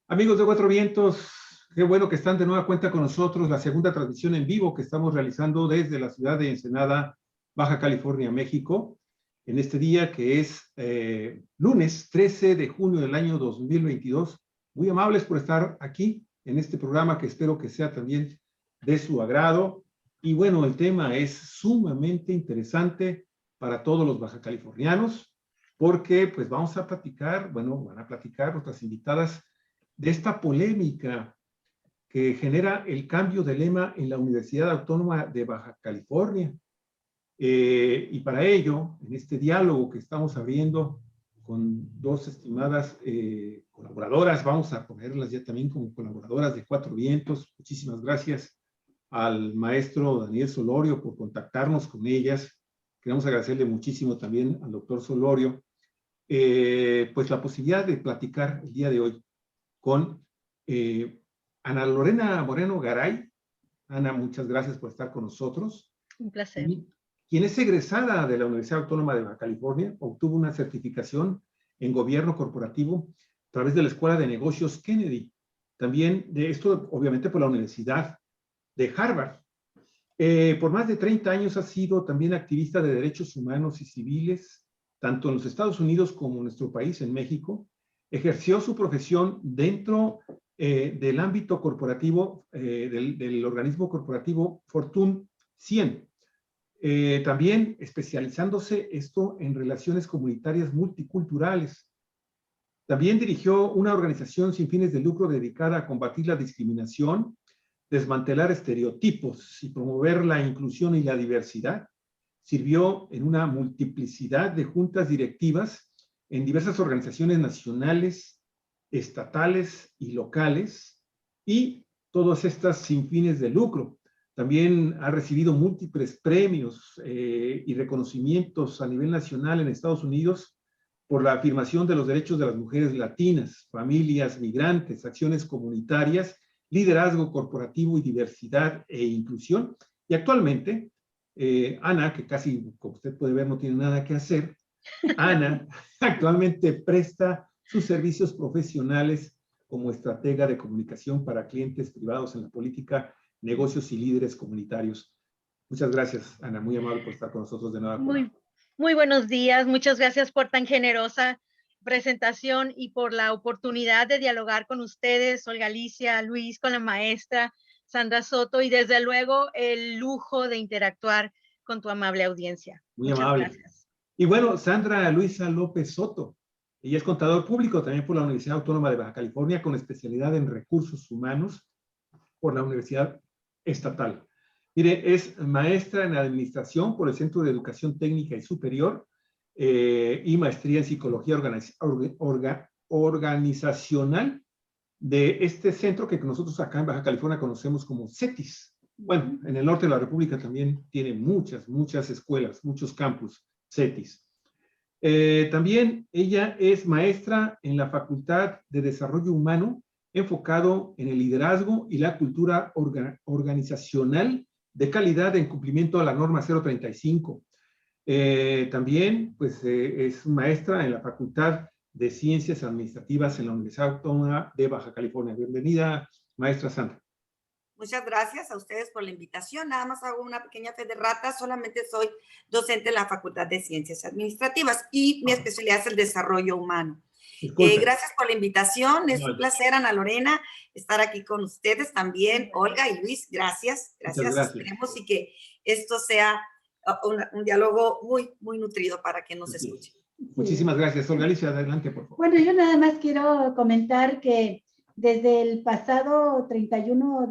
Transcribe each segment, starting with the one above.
Amigos de Cuatro Vientos, qué bueno que están de nueva cuenta con nosotros. La segunda transmisión en vivo que estamos realizando desde la ciudad de Ensenada, Baja California, México, en este día que es lunes 13 de junio del año 2022. Muy amables por estar aquí en este programa que espero que sea también de su agrado. Y bueno, el tema es sumamente interesante para todos los baja californianos, porque pues vamos a platicar, bueno, van a platicar nuestras invitadas de esta polémica que genera el cambio de lema en la Universidad Autónoma de Baja California. Y para ello, en este diálogo que estamos abriendo con dos estimadas colaboradoras, vamos a ponerlas ya también como colaboradoras de Cuatro Vientos. Muchísimas gracias al maestro Daniel Solorio por contactarnos con ellas. Queremos agradecerle muchísimo también al doctor Solorio, pues la posibilidad de platicar el día de hoy con Ana Lorena Moreno Garay. Ana, muchas gracias por estar con nosotros. Un placer. Quien es egresada de la Universidad Autónoma de Baja California, obtuvo una certificación en gobierno corporativo a través de la Escuela de Negocios Kennedy. También de esto, obviamente, por la Universidad de Harvard. Por más de 30 años ha sido también activista de derechos humanos y civiles, tanto en los Estados Unidos como en nuestro país, en México. Ejerció su profesión dentro del ámbito corporativo, del organismo corporativo Fortune 100. También especializándose esto en relaciones comunitarias multiculturales. También dirigió una organización sin fines de lucro dedicada a combatir la discriminación, desmantelar estereotipos y promover la inclusión y la diversidad. Sirvió en una multiplicidad de juntas directivas en diversas organizaciones nacionales, estatales y locales, y todas estas sin fines de lucro. También ha recibido múltiples premios y reconocimientos a nivel nacional en Estados Unidos por la afirmación de los derechos de las mujeres latinas, familias migrantes, acciones comunitarias, liderazgo corporativo y diversidad e inclusión. Y actualmente, Ana, que casi, como usted puede ver, no tiene nada que hacer, Ana actualmente presta sus servicios profesionales como estratega de comunicación para clientes privados en la política, negocios y líderes comunitarios. Muchas gracias, Ana, muy amable por estar con nosotros de nuevo. Muy buenos días, muchas gracias por tan generosa presentación y por la oportunidad de dialogar con ustedes, Olga Alicia, Luis, con la maestra Sandra Soto, y desde luego el lujo de interactuar con tu amable audiencia. Muy muchas amable. Gracias. Y bueno, Sandra Luisa López Soto. Ella es contador público también por la Universidad Autónoma de Baja California, con especialidad en recursos humanos por la Universidad Estatal. Mire, es maestra en administración por el Centro de Educación Técnica y Superior y maestría en psicología organizacional de este centro que nosotros acá en Baja California conocemos como CETIS. Bueno, en el norte de la República también tiene muchas escuelas, muchos campus CETIS. También ella es maestra en la Facultad de Desarrollo Humano, enfocado en el liderazgo y la cultura organizacional de calidad en cumplimiento a la norma 035. También pues, es maestra en la Facultad de Ciencias Administrativas en la Universidad Autónoma de Baja California. Bienvenida, maestra Sandra. Muchas gracias a ustedes por la invitación. Nada más hago una pequeña fe de rata. Solamente soy docente en la Facultad de Ciencias Administrativas y mi especialidad es el desarrollo humano. Gracias por la invitación. Es un placer, Ana Lorena, estar aquí con ustedes también. Olga y Luis, gracias. Esperemos y que esto sea un diálogo muy nutrido para que nos escuchen. Muchísimas gracias. Olga Alicia, adelante, por favor. Bueno, yo nada más quiero comentar que desde el pasado 31,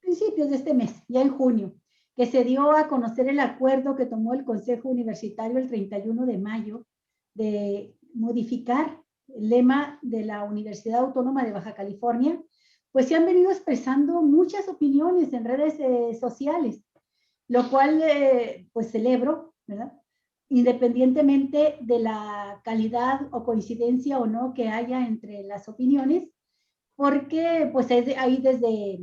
principios de este mes, ya en junio, que se dio a conocer el acuerdo que tomó el Consejo Universitario el 31 de mayo de modificar el lema de la Universidad Autónoma de Baja California, pues se han venido expresando muchas opiniones en redes sociales, lo cual pues celebro, ¿verdad? Independientemente de la calidad o coincidencia o no que haya entre las opiniones, porque pues hay desde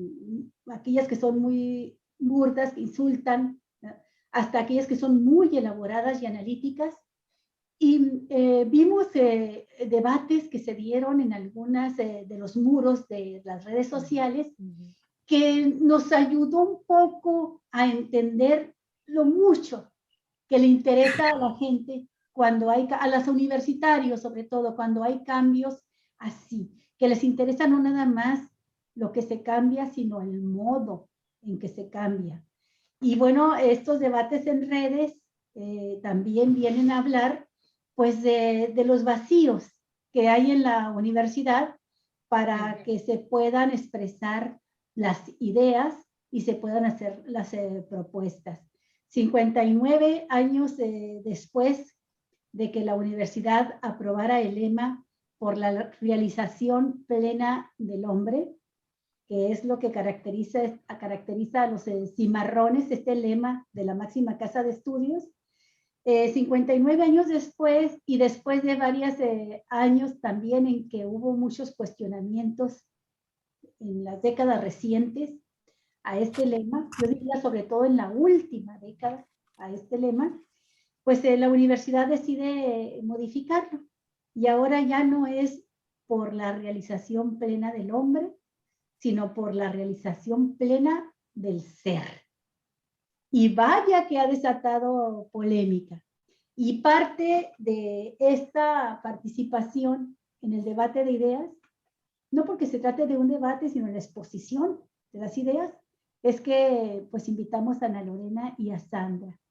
aquellas que son muy burdas, que insultan, ¿verdad?, hasta aquellas que son muy elaboradas y analíticas, Y vimos debates que se dieron en algunas de los muros de las redes sociales que nos ayudó un poco a entender lo mucho que le interesa a la gente cuando hay, a los universitarios sobre todo, cuando hay cambios así, que les interesa no nada más lo que se cambia, sino el modo en que se cambia. Y bueno, estos debates en redes también vienen a hablar pues de los vacíos que hay en la universidad para que se puedan expresar las ideas y se puedan hacer las propuestas. 59 años después de que la universidad aprobara el lema por la realización plena del hombre, que es lo que caracteriza a los cimarrones, este lema de la máxima casa de estudios. 59 años después, y después de varios años también en que hubo muchos cuestionamientos en las décadas recientes a este lema, yo diría sobre todo en la última década a este lema, pues la universidad decide modificarlo. Y ahora ya no es por la realización plena del hombre, sino por la realización plena del ser. Y vaya que ha desatado polémica. Y parte de esta participación en el debate de ideas, no porque se trate de un debate, sino en la exposición de las ideas, es que pues invitamos a Ana Lorena y a Sandra.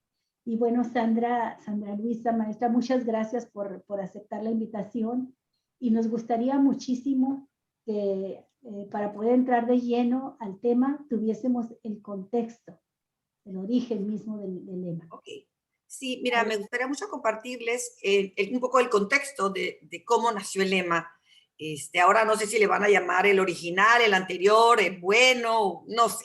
Y bueno, Sandra Luisa, maestra, muchas gracias por aceptar la invitación, y nos gustaría muchísimo que para poder entrar de lleno al tema tuviésemos el contexto, el origen mismo del lema. Ok. Sí, mira, me gustaría mucho compartirles un poco el contexto de cómo nació el lema. Ahora no sé si le van a llamar el original, el anterior, el bueno, no sé.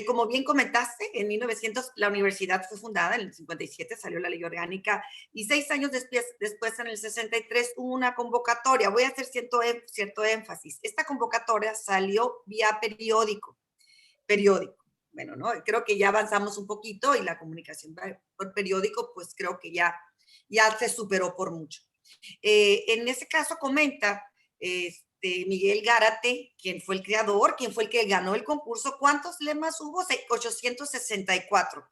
Como bien comentaste, en 1900 la universidad fue fundada, en el 57 salió la ley orgánica, y 6 años después, en el 63, hubo una convocatoria. Voy a hacer cierto énfasis. Esta convocatoria salió vía periódico. Bueno, ¿no? Creo que ya avanzamos un poquito, y la comunicación por periódico, pues creo que ya se superó por mucho. En ese caso comenta Miguel Gárate, quien fue el creador, quien fue el que ganó el concurso. ¿Cuántos lemas hubo? 864.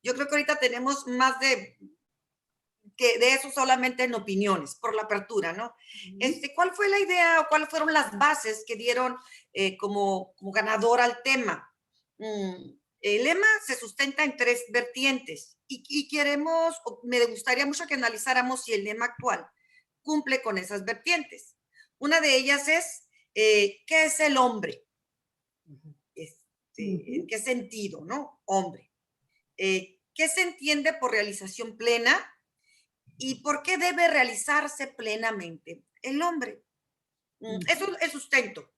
Yo creo que ahorita tenemos más de eso solamente en opiniones, por la apertura, ¿no? ¿Cuál fue la idea o cuáles fueron las bases que dieron como ganador al tema? El lema se sustenta en 3 vertientes, y me gustaría mucho que analizáramos si el lema actual cumple con esas vertientes. Una de ellas es, ¿qué es el hombre? ¿En qué sentido, no? Hombre. ¿Qué se entiende por realización plena? ¿Y por qué debe realizarse plenamente el hombre? Eso es sustento,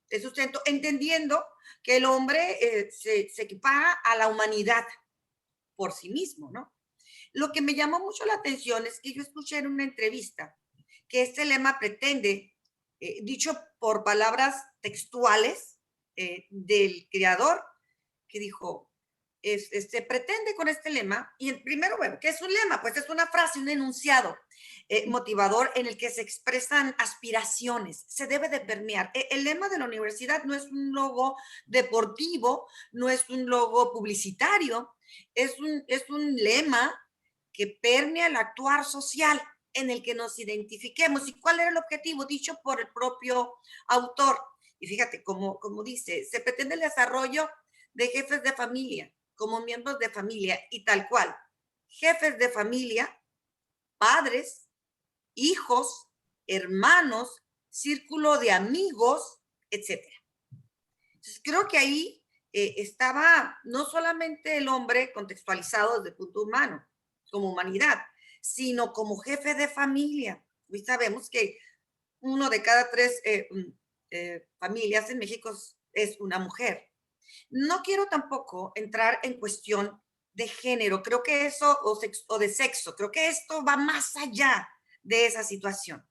entendiendo que el hombre se equipara a la humanidad por sí mismo, ¿no? Lo que me llamó mucho la atención es que yo escuché en una entrevista que este lema pretende, dicho por palabras textuales del creador, que dijo, se pretende con este lema, y primero, bueno, ¿qué es un lema? Pues es una frase, un enunciado motivador en el que se expresan aspiraciones, se debe de permear. El lema de la universidad no es un logo deportivo, no es un logo publicitario, es un lema que permea el actuar social en el que nos identifiquemos. ¿Y cuál era el objetivo? Dicho por el propio autor. Y fíjate, como dice, se pretende el desarrollo de jefes de familia, como miembros de familia, y tal cual. Jefes de familia, padres, hijos, hermanos, círculo de amigos, etc. Entonces, creo que ahí estaba no solamente el hombre contextualizado desde el punto humano, como humanidad, sino como jefe de familia. Hoy sabemos que 1 de cada 3 familias en México es una mujer. No quiero tampoco entrar en cuestión de género, creo que eso, o de sexo, creo que esto va más allá de esa situación,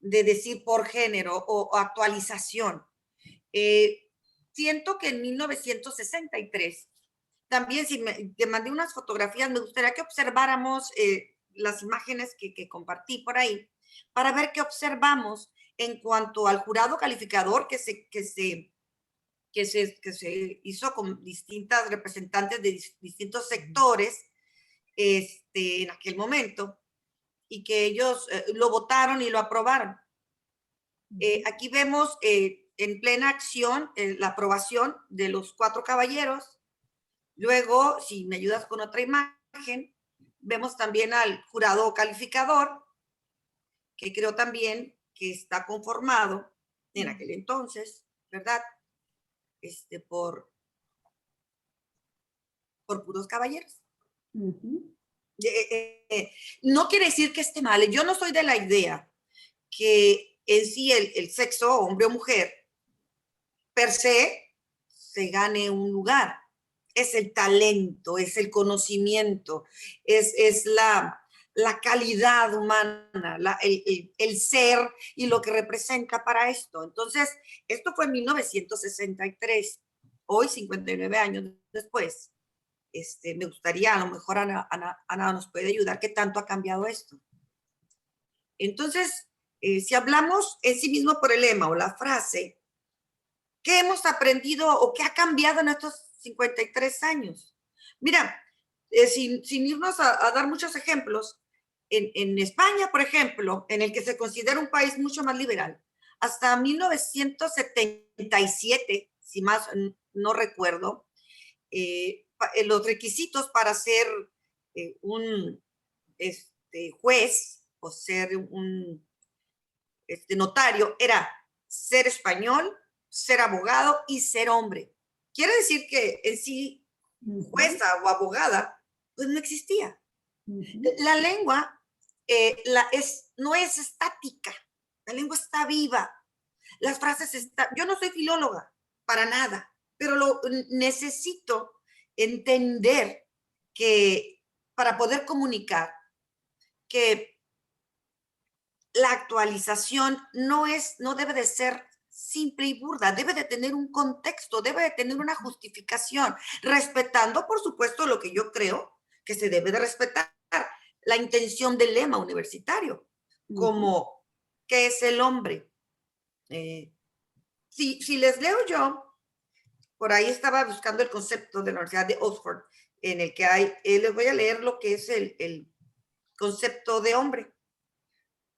de decir por género o actualización. Siento que en 1963, también si te mandé unas fotografías, me gustaría que observáramos las imágenes que compartí por ahí para ver qué observamos en cuanto al jurado calificador que se hizo con distintas representantes de distintos sectores en aquel momento, y que ellos lo votaron y lo aprobaron. Aquí vemos en plena acción la aprobación de los 4 caballeros. Luego, si me ayudas con otra imagen, vemos también al jurado calificador, que creo también que está conformado en aquel entonces, ¿verdad? Por puros caballeros. No quiere decir que esté mal. Yo no soy de la idea que en sí el sexo, hombre o mujer, per se gane un lugar. Es el talento, es el conocimiento, es la calidad humana, el ser y lo que representa para esto. Entonces, esto fue en 1963. Hoy, 59 años después, me gustaría, a lo mejor Ana nos puede ayudar, ¿qué tanto ha cambiado esto? Entonces, si hablamos en sí mismo por el lema o la frase, ¿qué hemos aprendido o qué ha cambiado en estos 53 años? Mira, sin irnos a dar muchos ejemplos, en España, por ejemplo, en el que se considera un país mucho más liberal, hasta 1977, si más no recuerdo, los requisitos para ser un juez o ser un notario era ser español, ser abogado y ser hombre. Quiere decir que en sí, jueza o abogada, pues no existía. La lengua no es estática, la lengua está viva. Las frases están... Yo no soy filóloga, para nada, pero necesito entender que para poder comunicar, que la actualización no debe de ser simple y burda, debe de tener un contexto, debe de tener una justificación, respetando, por supuesto, lo que yo creo que se debe de respetar, la intención del lema universitario, como ¿qué es el hombre? Si les leo yo, por ahí estaba buscando el concepto de la Universidad de Oxford, en el que hay, les voy a leer lo que es el concepto de hombre.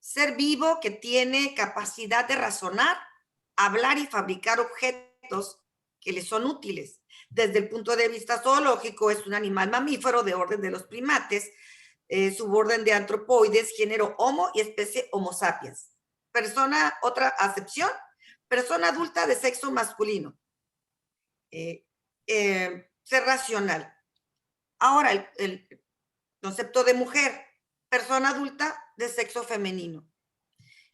Ser vivo que tiene capacidad de razonar, hablar y fabricar objetos que le son útiles. Desde el punto de vista zoológico, es un animal mamífero de orden de los primates, suborden de antropoides, género Homo y especie Homo sapiens. Persona, otra acepción, persona adulta de sexo masculino. Ser racional. Ahora, el concepto de mujer, persona adulta de sexo femenino.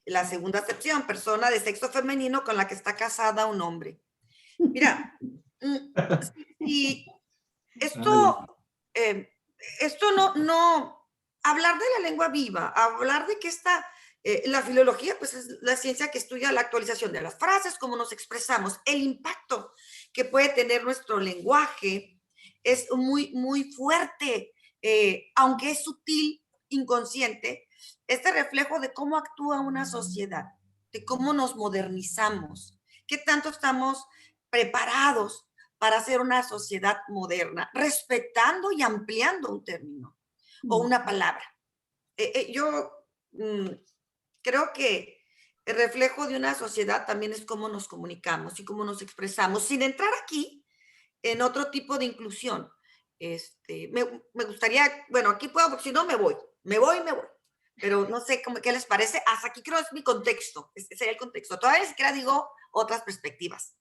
La segunda acepción, persona de sexo femenino con la que está casada un hombre. Mira, y esto no, hablar de la lengua viva, hablar de que la filología, pues es la ciencia que estudia la actualización de las frases, cómo nos expresamos, el impacto que puede tener nuestro lenguaje es muy, muy fuerte, aunque es sutil, inconsciente, este reflejo de cómo actúa una sociedad, de cómo nos modernizamos, qué tanto estamos preparados para ser una sociedad moderna, respetando y ampliando un término o una palabra. Yo creo que el reflejo de una sociedad también es cómo nos comunicamos y cómo nos expresamos, sin entrar aquí en otro tipo de inclusión. Me gustaría, bueno, aquí puedo, porque si no me voy. Pero no sé qué les parece. Hasta aquí creo que es mi contexto. Ese sería el contexto. Todavía ni siquiera digo otras perspectivas.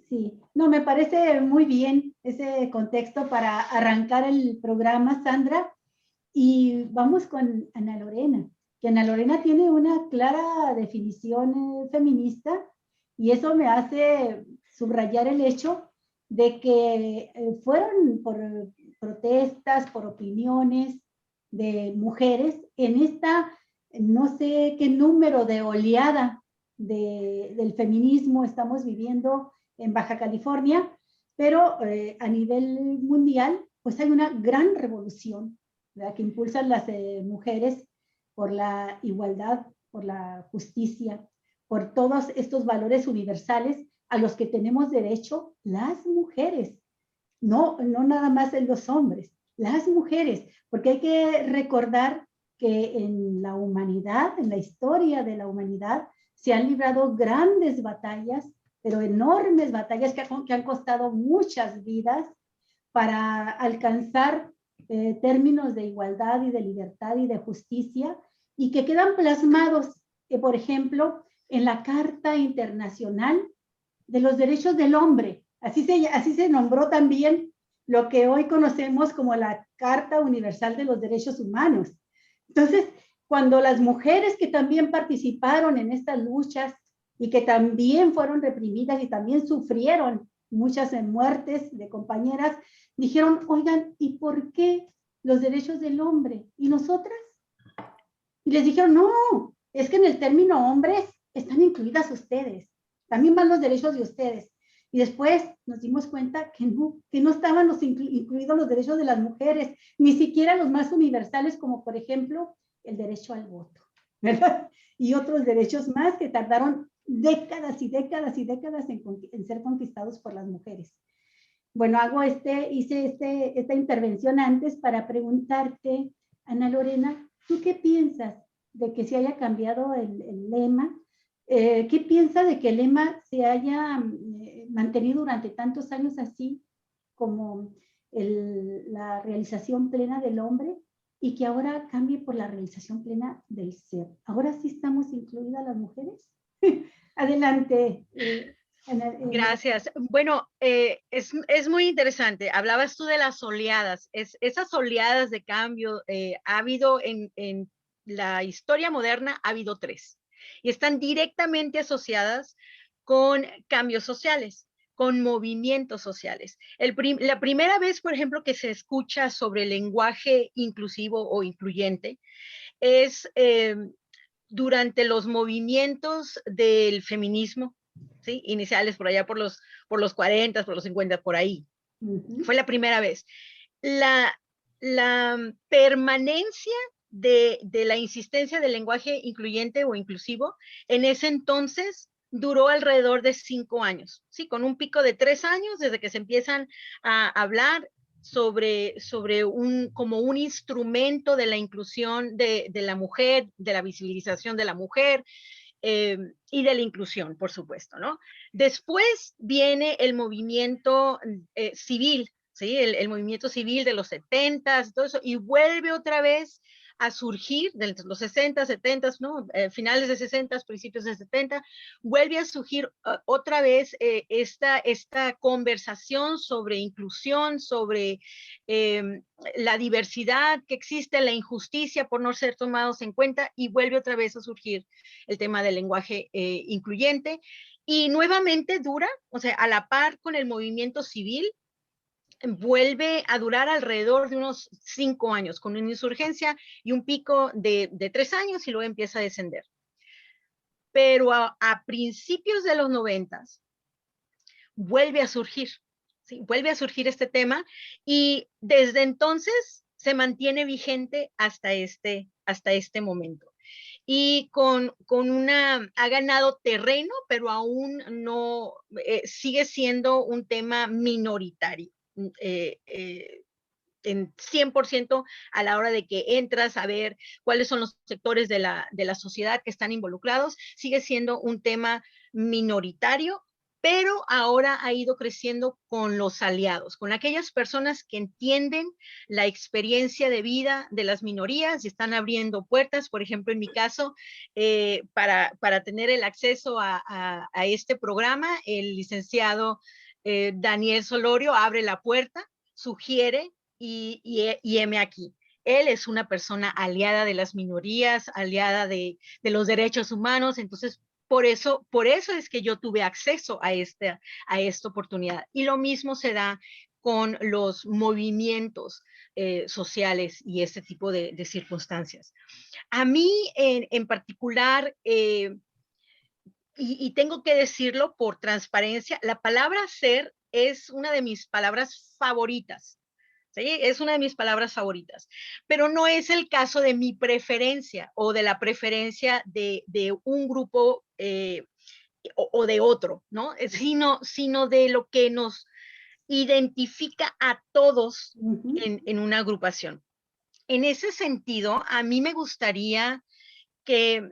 Sí, no, me parece muy bien ese contexto para arrancar el programa, Sandra. Y vamos con Ana Lorena, que Ana Lorena tiene una clara definición feminista y eso me hace subrayar el hecho de que fueron por protestas, por opiniones de mujeres en esta, no sé qué número de oleada del feminismo estamos viviendo en Baja California, pero a nivel mundial, pues hay una gran revolución ¿verdad?, que impulsan las mujeres por la igualdad, por la justicia, por todos estos valores universales a los que tenemos derecho las mujeres, no nada más en los hombres, las mujeres, porque hay que recordar que en la humanidad, en la historia de la humanidad, se han librado grandes batallas, pero enormes batallas que han costado muchas vidas para alcanzar términos de igualdad y de libertad y de justicia, y que quedan plasmados, por ejemplo, en la Carta Internacional de los Derechos del Hombre. Así se nombró también lo que hoy conocemos como la Carta Universal de los Derechos Humanos. Entonces, cuando las mujeres que también participaron en estas luchas y que también fueron reprimidas y también sufrieron muchas muertes de compañeras, dijeron, oigan, ¿y por qué los derechos del hombre? ¿Y nosotras? Y les dijeron, no, es que en el término hombres están incluidas ustedes, también van los derechos de ustedes. Y después nos dimos cuenta que no estaban incluidos los derechos de las mujeres, ni siquiera los más universales, como por ejemplo el derecho al voto, ¿verdad? Y otros derechos más que tardaron décadas y décadas y décadas en ser conquistados por las mujeres. Bueno, hice esta intervención antes para preguntarte, Ana Lorena, ¿tú qué piensas de que se haya cambiado el lema? ¿Qué piensa de que el lema se haya mantenido durante tantos años así como la realización plena del hombre y que ahora cambie por la realización plena del ser? ¿Ahora sí estamos incluidas las mujeres? Adelante. Gracias. Bueno, es muy interesante. Hablabas tú de las oleadas. Esas oleadas de cambio ha habido en la historia moderna, ha habido 3. Y están directamente asociadas con cambios sociales, con movimientos sociales. La primera vez, por ejemplo, que se escucha sobre el lenguaje inclusivo o incluyente es durante los movimientos del feminismo, ¿sí? Iniciales por allá por los 40, por los 50, por ahí. Fue la primera vez. La permanencia de la insistencia del lenguaje incluyente o inclusivo en ese entonces duró alrededor de 5 años, ¿sí? Con un pico de 3 años desde que se empiezan a hablar sobre como un instrumento de la inclusión de la mujer, de la visibilización de la mujer, y de la inclusión, por supuesto, ¿no? Después viene el movimiento civil, ¿sí? El movimiento civil de los 70s, todo eso, y vuelve otra vez a surgir de los 60, 70, ¿no? Finales de 60, principios de 70, vuelve a surgir otra vez esta conversación sobre inclusión, sobre la diversidad que existe, la injusticia por no ser tomados en cuenta, y vuelve otra vez a surgir el tema del lenguaje incluyente, y nuevamente dura, o sea, a la par con el movimiento civil, vuelve a durar alrededor de unos 5 años, con una insurgencia y un pico de 3 años, y luego empieza a descender. Pero a principios de los 90 vuelve a surgir, ¿sí? Vuelve a surgir este tema, y desde entonces se mantiene vigente hasta este momento. Y ha ganado terreno, pero aún no, sigue siendo un tema minoritario. En 100% a la hora de que entras a ver cuáles son los sectores de la sociedad que están involucrados, sigue siendo un tema minoritario, pero ahora ha ido creciendo con los aliados, con aquellas personas que entienden la experiencia de vida de las minorías y están abriendo puertas. Por ejemplo, en mi caso, para tener el acceso a este programa, el licenciado Daniel Solorio abre la puerta, sugiere, y heme aquí. Él es una persona aliada de las minorías, aliada de los derechos humanos. Entonces, por eso es que yo tuve acceso a esta oportunidad. Y lo mismo se da con los movimientos sociales y este tipo de circunstancias. A mí en particular, y tengo que decirlo por transparencia, la palabra ser es una de mis palabras favoritas. ¿sí? Es una de mis palabras favoritas, pero no es el caso de mi preferencia o de la preferencia de un grupo o de otro, ¿no? Sino de lo que nos identifica a todos en una agrupación. En ese sentido, a mí me gustaría que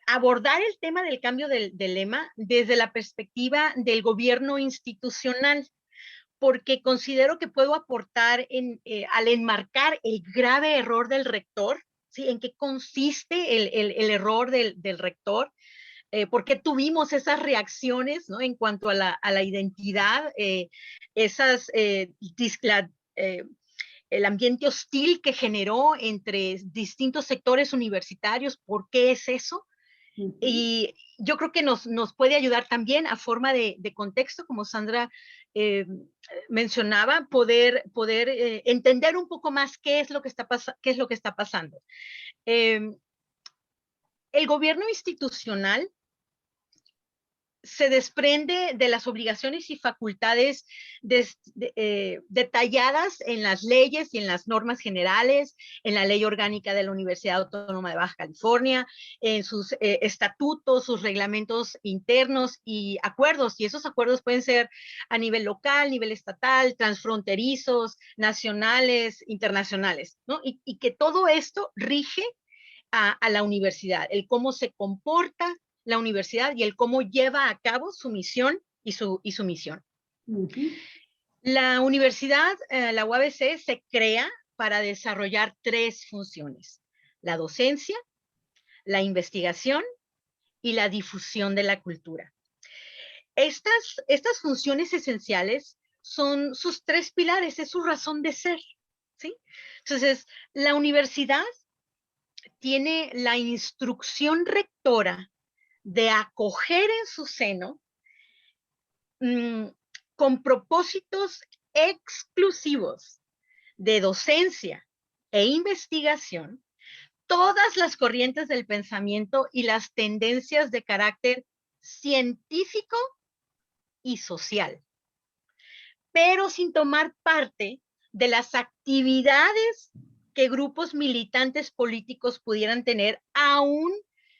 abordar el tema del cambio del lema desde la perspectiva del gobierno institucional, porque considero que puedo aportar al enmarcar el grave error del rector, ¿sí? ¿En qué consiste el error del rector? ¿Por qué tuvimos esas reacciones, ¿no? En cuanto a la identidad, el ambiente hostil que generó entre distintos sectores universitarios? ¿Por qué es eso? Y yo creo que nos puede ayudar también a forma de contexto, como Sandra mencionaba, poder entender un poco más qué es lo que está pasando. El gobierno institucional se desprende de las obligaciones y facultades detalladas en las leyes y en las normas generales, en la ley orgánica de la Universidad Autónoma de Baja California, en sus estatutos, sus reglamentos internos y acuerdos. Y esos acuerdos pueden ser a nivel local, nivel estatal, transfronterizos, nacionales, internacionales, ¿no? Y que todo esto rige a la universidad, el cómo se comporta la universidad y el cómo lleva a cabo su misión y su misión. La universidad, la UABC, se crea para desarrollar 3 funciones: la docencia, la investigación y la difusión de la cultura. Estas funciones esenciales son sus 3 pilares, es su razón de ser, ¿sí? Entonces, la universidad tiene la instrucción rectora de acoger en su seno con propósitos exclusivos de docencia e investigación todas las corrientes del pensamiento y las tendencias de carácter científico y social, pero sin tomar parte de las actividades que grupos militantes políticos pudieran tener, aún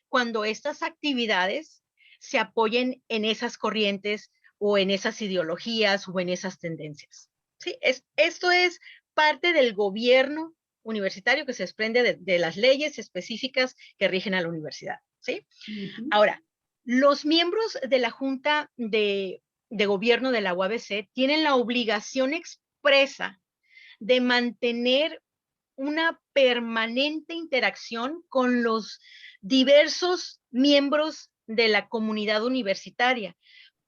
cuando estas actividades se apoyen en esas corrientes o en esas ideologías o en esas tendencias. ¿Sí? Esto es parte del gobierno universitario que se desprende de las leyes específicas que rigen a la universidad. ¿Sí? Ahora, los miembros de la Junta de Gobierno de la UABC tienen la obligación expresa de mantener una permanente interacción con los diversos miembros de la comunidad universitaria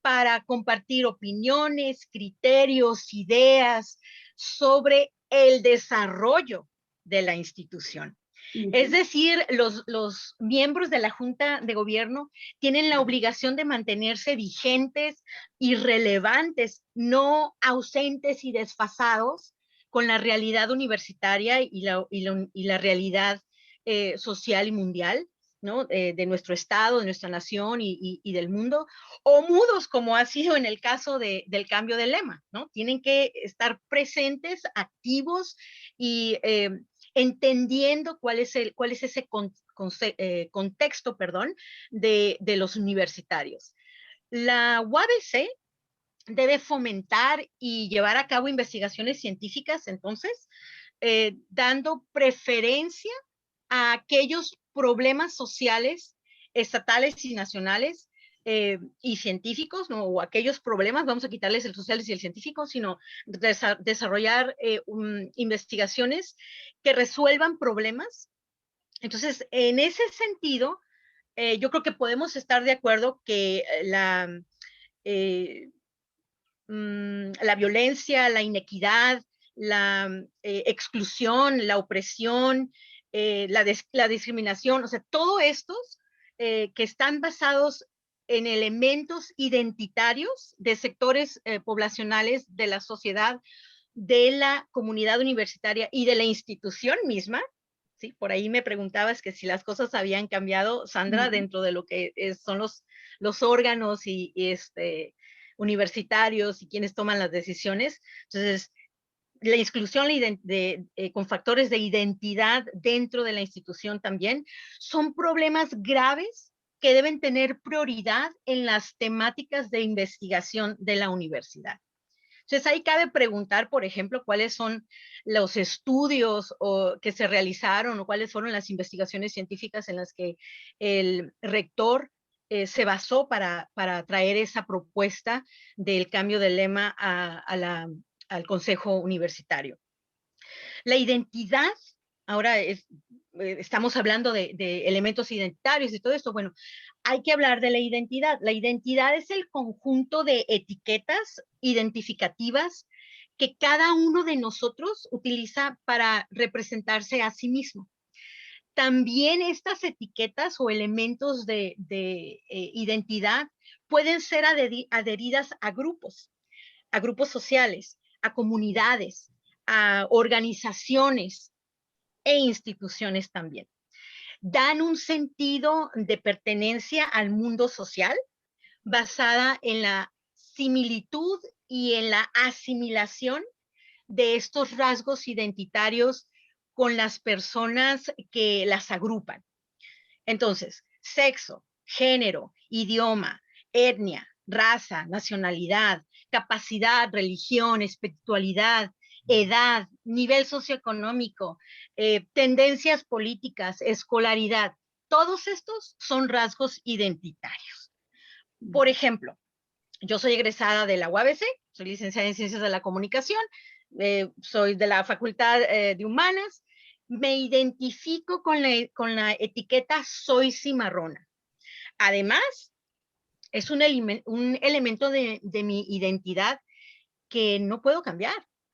para compartir opiniones, criterios, ideas sobre el desarrollo de la institución. Es decir, los miembros de la Junta de Gobierno tienen la obligación de mantenerse vigentes y relevantes, no ausentes y desfasados con la realidad universitaria y la realidad social y mundial, ¿no? De nuestro estado, de nuestra nación y del mundo, o mudos, como ha sido en el caso del cambio de lema, ¿no? Tienen que estar presentes, activos y entendiendo cuál es ese contexto, perdón, de los universitarios. La UABC debe fomentar y llevar a cabo investigaciones científicas, entonces, dando preferencia a aquellos problemas sociales, estatales y nacionales y científicos, ¿no? O aquellos problemas, vamos a quitarles el sociales y el científico, sino desarrollar investigaciones que resuelvan problemas. Entonces, en ese sentido, yo creo que podemos estar de acuerdo que la violencia, la inequidad, la exclusión, la opresión, la discriminación, o sea, todos estos que están basados en elementos identitarios de sectores poblacionales de la sociedad, de la comunidad universitaria y de la institución misma. Sí, por ahí me preguntabas que si las cosas habían cambiado, Sandra, dentro de lo que son los órganos y universitarios y quienes toman las decisiones. Entonces, la exclusión con factores de identidad dentro de la institución también, son problemas graves que deben tener prioridad en las temáticas de investigación de la universidad. Entonces ahí cabe preguntar, por ejemplo, cuáles son los estudios que se realizaron o cuáles fueron las investigaciones científicas en las que el rector se basó para traer esa propuesta del cambio de lema al Consejo Universitario. La identidad, ahora estamos hablando de elementos identitarios y todo esto, bueno, hay que hablar de la identidad. La identidad es el conjunto de etiquetas identificativas que cada uno de nosotros utiliza para representarse a sí mismo. También estas etiquetas o elementos de identidad pueden ser adheridas a grupos sociales, a comunidades, a organizaciones e instituciones también. Dan un sentido de pertenencia al mundo social basada en la similitud y en la asimilación de estos rasgos identitarios con las personas que las agrupan. Entonces, sexo, género, idioma, etnia, raza, nacionalidad, capacidad, religión, espiritualidad, edad, nivel socioeconómico, tendencias políticas, escolaridad. Todos estos son rasgos identitarios. Por ejemplo, yo soy egresada de la UABC, soy licenciada en Ciencias de la Comunicación, soy de la Facultad de Humanas, me identifico con la etiqueta soy cimarrona. Además, es un elemento de mi identidad que no puedo cambiar.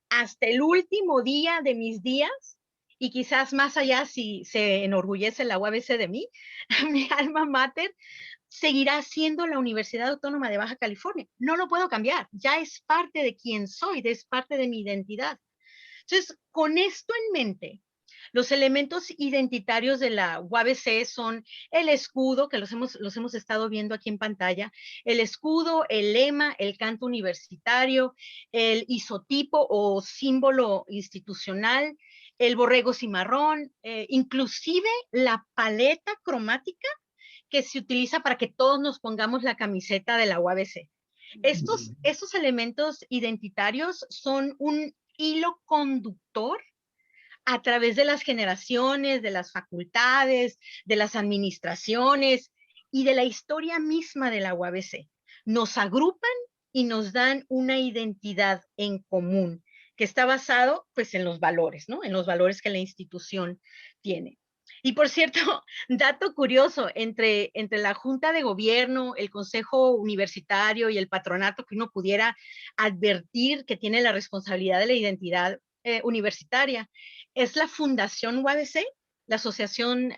Hasta el último día de mis días, y quizás más allá si se enorgullece la UABC de mí, mi alma mater seguirá siendo la Universidad Autónoma de Baja California. No lo puedo cambiar, ya es parte de quien soy, es parte de mi identidad. Entonces, con esto en mente, los elementos identitarios de la UABC son el escudo, que los hemos estado viendo aquí en pantalla, el escudo, el lema, el canto universitario, el isotipo o símbolo institucional, el borrego cimarrón, inclusive la paleta cromática que se utiliza para que todos nos pongamos la camiseta de la UABC. Estos elementos identitarios son un hilo conductor a través de las generaciones, de las facultades, de las administraciones y de la historia misma de la UABC. Nos agrupan y nos dan una identidad en común que está basado pues en los valores, ¿no? En los valores que la institución tiene. Y por cierto, dato curioso, entre la Junta de Gobierno, el Consejo Universitario y el Patronato, que uno pudiera advertir que tiene la responsabilidad de la identidad universitaria, es la Fundación UABC, la asociación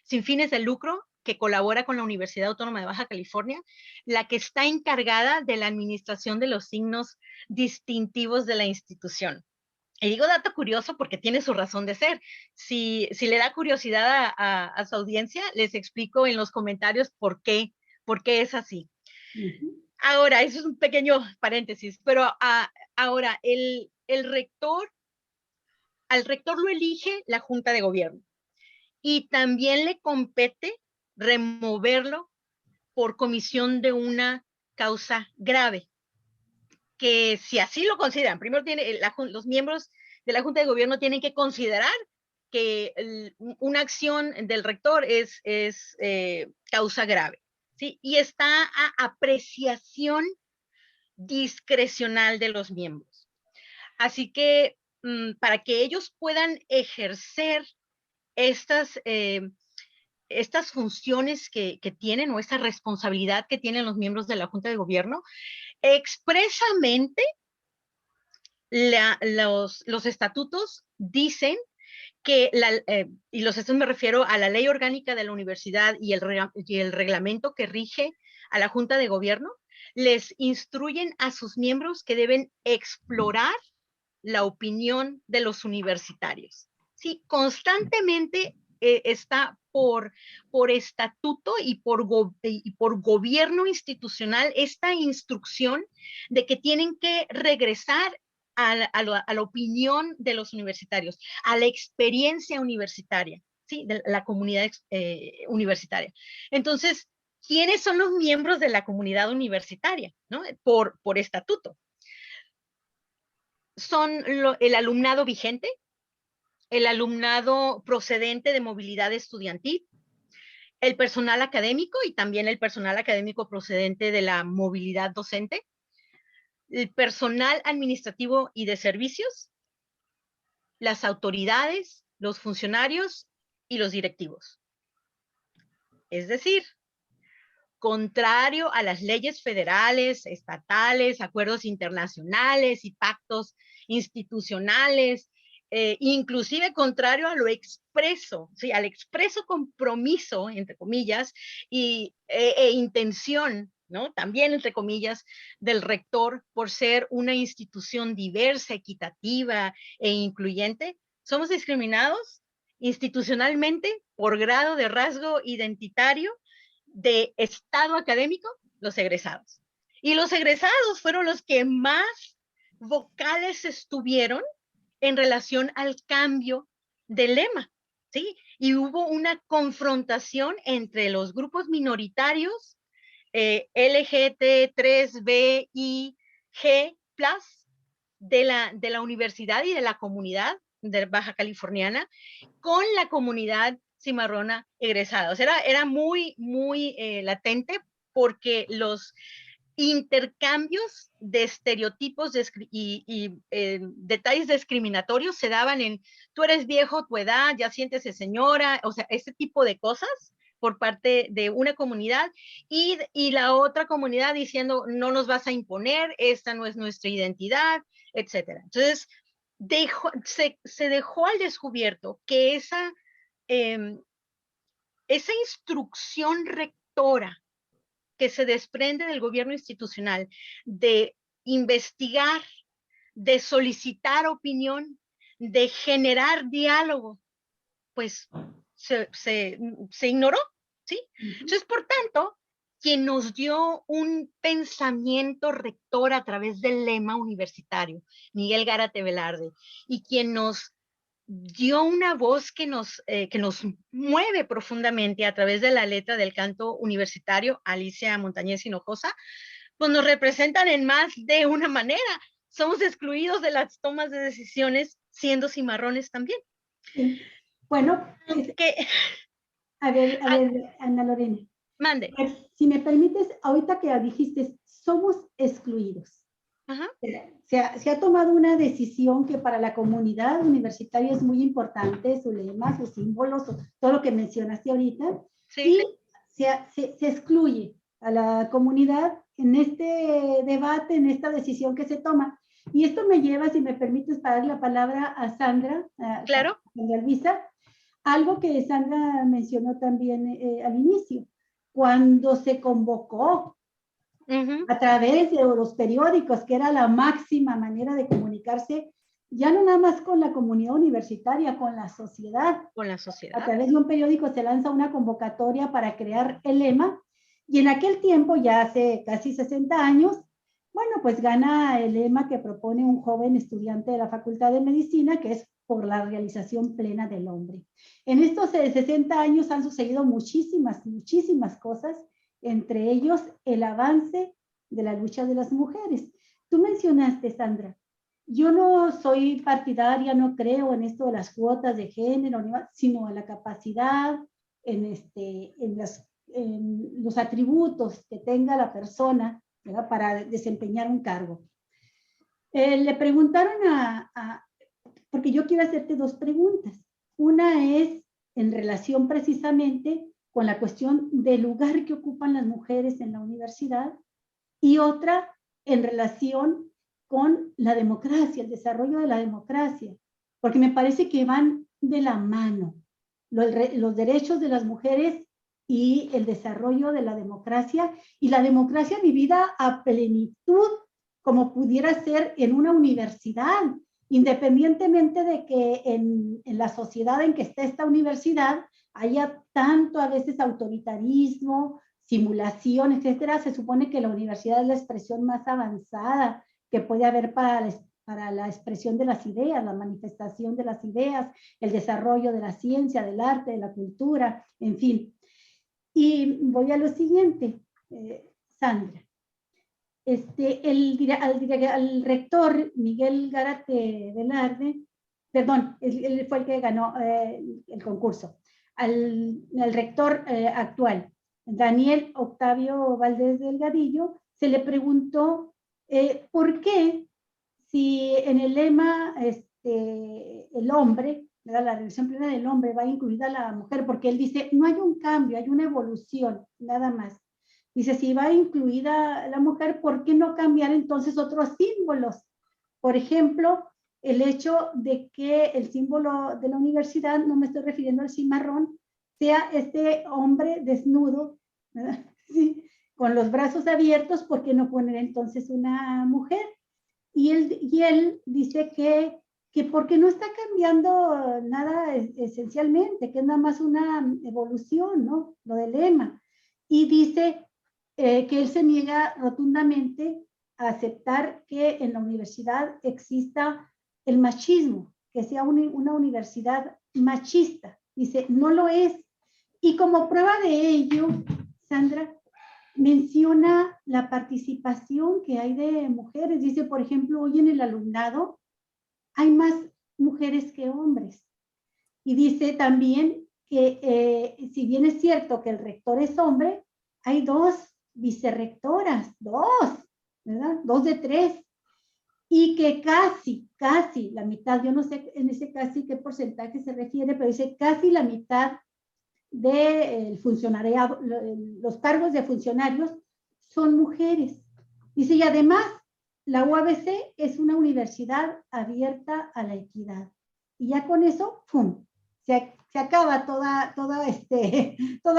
sin fines de lucro que colabora con la Universidad Autónoma de Baja California, la que está encargada de la administración de los signos distintivos de la institución. Y digo dato curioso porque tiene su razón de ser. Si le da curiosidad a su audiencia, les explico en los comentarios por qué es así. Ahora, eso es un pequeño paréntesis, pero ahora, al rector lo elige la Junta de Gobierno y también le compete removerlo por comisión de una causa grave, que si así lo consideran, primero los miembros de la Junta de Gobierno tienen que considerar que una acción del rector es causa grave, ¿sí? Y está a apreciación discrecional de los miembros. Así que para que ellos puedan ejercer estas funciones que tienen o esta responsabilidad que tienen los miembros de la Junta de Gobierno, expresamente los estatutos dicen que, y los estatutos me refiero a la ley orgánica de la universidad y el reglamento que rige a la Junta de Gobierno, les instruyen a sus miembros que deben explorar la opinión de los universitarios. Sí, constantemente está por estatuto y por gobierno institucional esta instrucción de que tienen que regresar a la opinión de los universitarios, a la experiencia universitaria, ¿sí? De la comunidad universitaria. Entonces, ¿quiénes son los miembros de la comunidad universitaria, ¿no? Por estatuto. Son el alumnado vigente, el alumnado procedente de movilidad estudiantil, el personal académico y también el personal académico procedente de la movilidad docente, el personal administrativo y de servicios, las autoridades, los funcionarios y los directivos. Es decir, contrario a las leyes federales, estatales, acuerdos internacionales y pactos institucionales, inclusive contrario a lo expreso, ¿sí? Al expreso compromiso, entre comillas, e intención, ¿no? También, entre comillas, del rector por ser una institución diversa, equitativa e incluyente, somos discriminados institucionalmente por grado de rasgo identitario de estado académico, los egresados. Y los egresados fueron los que más vocales estuvieron en relación al cambio del lema, ¿sí? Y hubo una confrontación entre los grupos minoritarios, LGT3B y G+, de la universidad y de la comunidad de Baja Californiana, con la comunidad cimarrona egresada. O sea, era muy, muy latente porque los intercambios de estereotipos y detalles discriminatorios se daban en tú eres viejo, tu edad, ya siéntese señora, o sea, ese tipo de cosas por parte de una comunidad y la otra comunidad diciendo no nos vas a imponer, esta no es nuestra identidad, etcétera. Entonces, se dejó al descubierto que esa instrucción rectora que se desprende del gobierno institucional de investigar, de solicitar opinión, de generar diálogo, pues se ignoró, ¿sí? Entonces, por tanto, quien nos dio un pensamiento rector a través del lema universitario, Miguel Gárate Velarde, y quien nos dio una voz que nos mueve profundamente a través de la letra del canto universitario, Alicia Montañez Hinojosa, pues nos representan en más de una manera. Somos excluidos de las tomas de decisiones siendo cimarrones también. Sí. Bueno, a ver, Ana Lorena. Mande. Si me permites, ahorita que dijiste, somos excluidos. Ajá. Se ha tomado una decisión que para la comunidad universitaria es muy importante, su lema, sus símbolos, todo lo que mencionaste ahorita, sí. Y se excluye a la comunidad en este debate, en esta decisión que se toma. Y esto me lleva, si me permites, para dar la palabra a Sandra, claro. A Sandra Alvisa, algo que Sandra mencionó también al inicio, cuando se convocó a través de los periódicos, que era la máxima manera de comunicarse, ya no nada más con la comunidad universitaria, con la sociedad. Con la sociedad. A través de un periódico se lanza una convocatoria para crear el lema, y en aquel tiempo, ya hace casi 60 años, bueno, pues gana el lema que propone un joven estudiante de la Facultad de Medicina, que es por la realización plena del hombre. En estos 60 años han sucedido muchísimas cosas, entre ellos el avance de la lucha de las mujeres. Tú mencionaste, Sandra, yo no soy partidaria, no creo en esto de las cuotas de género, sino en la capacidad, en los atributos que tenga la persona, ¿verdad?, para desempeñar un cargo. Le preguntaron porque yo quiero hacerte dos preguntas. Una es en relación precisamente con la cuestión del lugar que ocupan las mujeres en la universidad, y otra en relación con la democracia, el desarrollo de la democracia, porque me parece que van de la mano los derechos de las mujeres y el desarrollo de la democracia, y la democracia vivida a plenitud, como pudiera ser en una universidad, independientemente de que en la sociedad en que esté esta universidad haya tanto a veces autoritarismo, simulación, etcétera. Se supone que la universidad es la expresión más avanzada que puede haber para para la expresión de las ideas, la manifestación de las ideas, el desarrollo de la ciencia, del arte, de la cultura, en fin. Y voy a lo siguiente, Sandra. Al rector Miguel Gárate Velarde, perdón, él fue el que ganó el concurso, al rector actual, Daniel Octavio Valdés Delgadillo, se le preguntó por qué, si en el lema el hombre, ¿verdad? La relación plena del hombre va incluida la mujer, porque él dice, no hay un cambio, hay una evolución, nada más. Dice, si va incluida la mujer, ¿por qué no cambiar entonces otros símbolos? Por ejemplo, el hecho de que el símbolo de la universidad, no me estoy refiriendo al cimarrón, sea este hombre desnudo, ¿verdad? Sí, con los brazos abiertos, ¿por qué no poner entonces una mujer? Y él dice que porque no está cambiando nada esencialmente, que es nada más una evolución, ¿no? Lo del lema. Y dice que él se niega rotundamente a aceptar que en la universidad exista el machismo, que sea una universidad machista. Dice, no lo es. Y como prueba de ello, Sandra, menciona la participación que hay de mujeres. Dice, por ejemplo, hoy en el alumnado hay más mujeres que hombres. Y dice también que si bien es cierto que el rector es hombre, hay 2 vicerrectoras, 2, ¿verdad? 2 de 3. Y que casi la mitad, yo no sé en ese casi qué porcentaje se refiere, pero dice casi la mitad del funcionariado, los cargos de funcionarios son mujeres. Dice, y además, la UABC es una universidad abierta a la equidad. Y ya con eso, ¡pum!, se acaba todo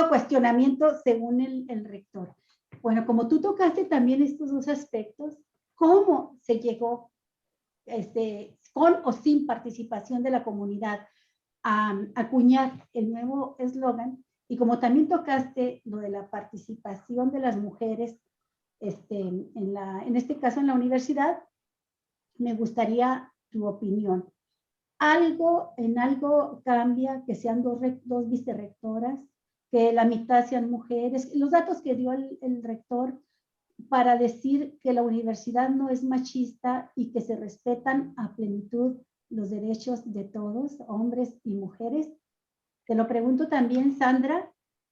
cuestionamiento según el rector. Bueno, como tú tocaste también estos 2 aspectos, ¿cómo se llegó con o sin participación de la comunidad a acuñar el nuevo eslogan? Y como también tocaste lo de la participación de las mujeres, en este caso en la universidad, me gustaría tu opinión. En algo cambia que sean 2 vicerrectoras, que la mitad sean mujeres? Los datos que dio el rector para decir que la universidad no es machista y que se respetan a plenitud los derechos de todos, hombres y mujeres. Te lo pregunto también, Sandra,